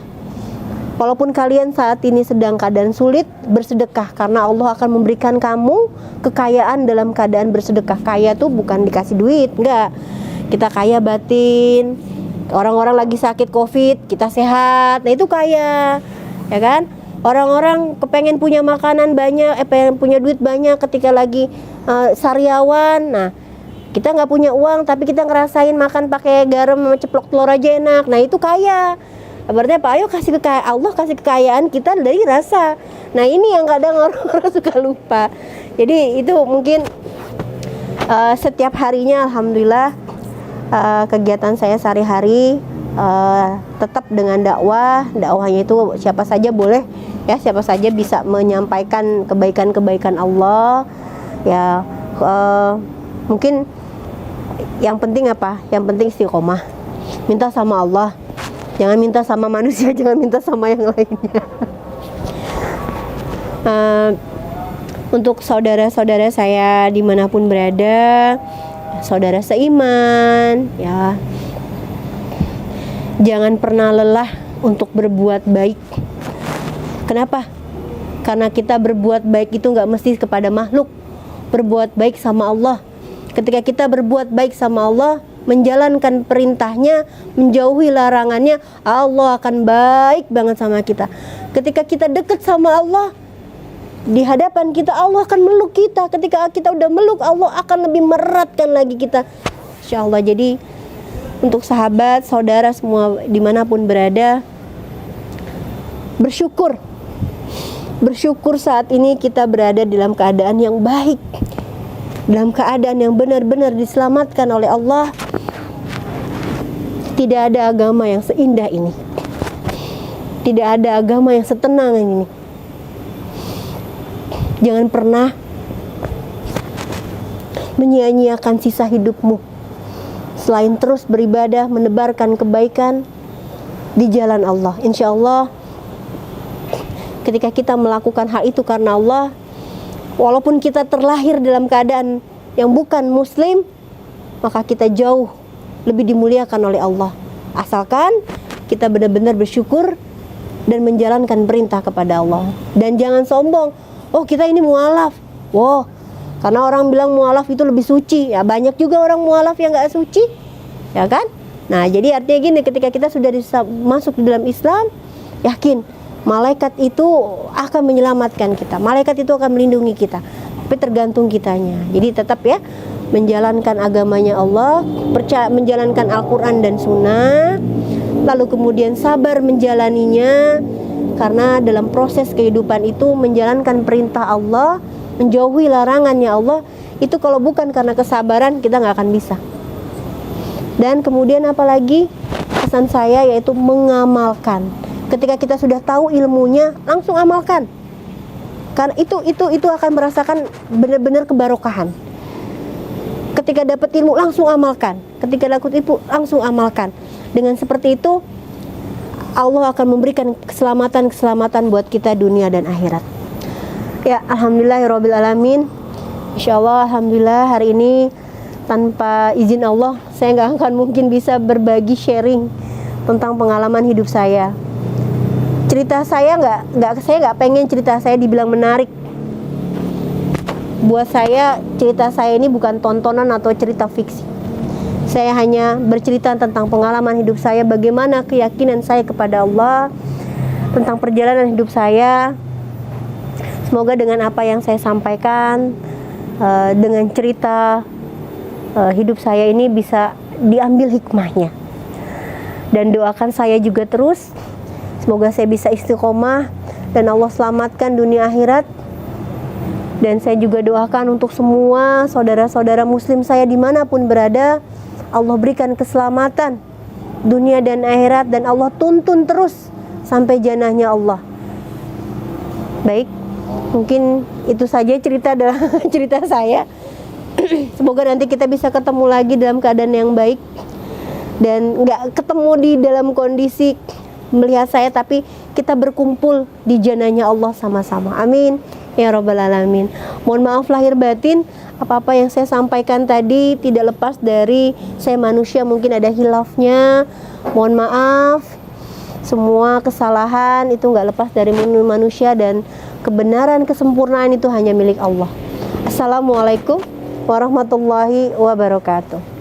Walaupun kalian saat ini sedang keadaan sulit, bersedekah, karena Allah akan memberikan kamu kekayaan dalam keadaan bersedekah. Kaya tuh bukan dikasih duit, enggak. Kita kaya batin. Orang-orang lagi sakit Covid, kita sehat. Nah, itu kaya. Ya kan? Orang-orang kepengen punya makanan banyak, pengen punya duit banyak ketika lagi sariawan. Nah, kita nggak punya uang tapi kita ngerasain makan pakai garam sama ceplok telur aja enak. Nah, itu kaya. Berarti apa? Ayo kasih kekayaan, Allah kasih kekayaan kita dari rasa. Nah, ini yang kadang orang-orang suka lupa. Jadi itu mungkin setiap harinya alhamdulillah kegiatan saya sehari-hari tetap dengan dakwahnya itu siapa saja boleh ya, siapa saja bisa menyampaikan kebaikan-kebaikan Allah ya. Mungkin yang penting apa? Yang penting istiqomah, minta sama Allah, jangan minta sama manusia, jangan minta sama yang lainnya. Untuk saudara-saudara saya dimanapun berada, saudara seiman ya, jangan pernah lelah untuk berbuat baik. Kenapa? Karena kita berbuat baik itu nggak mesti kepada makhluk. Berbuat baik sama Allah. Ketika kita berbuat baik sama Allah, menjalankan perintahnya, menjauhi larangannya, Allah akan baik banget sama kita. Ketika kita dekat sama Allah, di hadapan kita Allah akan meluk kita. Ketika kita udah meluk, Allah akan lebih meratkan lagi kita, insyaallah. Jadi untuk sahabat, saudara semua dimanapun berada, bersyukur saat ini kita berada dalam keadaan yang baik, dalam keadaan yang benar-benar diselamatkan oleh Allah. Tidak ada agama yang seindah ini, tidak ada agama yang setenang ini. Jangan pernah menyia-nyiakan sisa hidupmu selain terus beribadah, menebarkan kebaikan di jalan Allah. Insya Allah ketika kita melakukan hal itu karena Allah, walaupun kita terlahir dalam keadaan yang bukan muslim, maka kita jauh lebih dimuliakan oleh Allah. Asalkan kita benar-benar bersyukur dan menjalankan perintah kepada Allah. Dan jangan sombong, oh kita ini mualaf, wow, karena orang bilang mualaf itu lebih suci. Ya banyak juga orang mualaf yang gak suci, ya kan? Nah, jadi artinya gini, ketika kita sudah masuk di dalam Islam, yakin malaikat itu akan menyelamatkan kita, malaikat itu akan melindungi kita, tapi tergantung kitanya. Jadi tetap ya, menjalankan agamanya Allah, menjalankan Al-Quran dan Sunnah, lalu kemudian sabar menjalaninya. Karena dalam proses kehidupan itu menjalankan perintah Allah menjauhi larangannya Allah, itu kalau bukan karena kesabaran kita nggak akan bisa. Dan kemudian apalagi pesan saya yaitu mengamalkan. Ketika kita sudah tahu ilmunya, langsung amalkan. Karena itu akan merasakan benar-benar kebarokahan. Ketika dapat ilmu langsung amalkan. Ketika dapat ilmu langsung amalkan. Dengan seperti itu Allah akan memberikan keselamatan buat kita dunia dan akhirat. Ya, alhamdulillahirabbil alamin. Insyaallah, alhamdulillah hari ini tanpa izin Allah saya nggak akan mungkin bisa berbagi sharing tentang pengalaman hidup saya. Cerita saya nggak pengen cerita saya dibilang menarik. Buat saya cerita saya ini bukan tontonan atau cerita fiksi. Saya hanya bercerita tentang pengalaman hidup saya, bagaimana keyakinan saya kepada Allah, tentang perjalanan hidup saya. Semoga dengan apa yang saya sampaikan, dengan cerita hidup saya ini bisa diambil hikmahnya. Dan doakan saya juga terus, semoga saya bisa istiqomah dan Allah selamatkan dunia akhirat. Dan saya juga doakan untuk semua saudara-saudara muslim saya dimanapun berada, Allah berikan keselamatan dunia dan akhirat, dan Allah tuntun terus sampai jannahnya Allah. Baik, mungkin itu saja cerita saya. Semoga nanti kita bisa ketemu lagi dalam keadaan yang baik, dan nggak ketemu di dalam kondisi melihat saya, tapi kita berkumpul di jannahnya Allah sama-sama. Amin ya rabbal alamin. Mohon maaf lahir batin, apa-apa yang saya sampaikan tadi tidak lepas dari saya manusia, mungkin ada hilafnya. Mohon maaf. Semua kesalahan itu nggak lepas dari manusia, dan kebenaran, kesempurnaan itu hanya milik Allah. Assalamualaikum warahmatullahi wabarakatuh.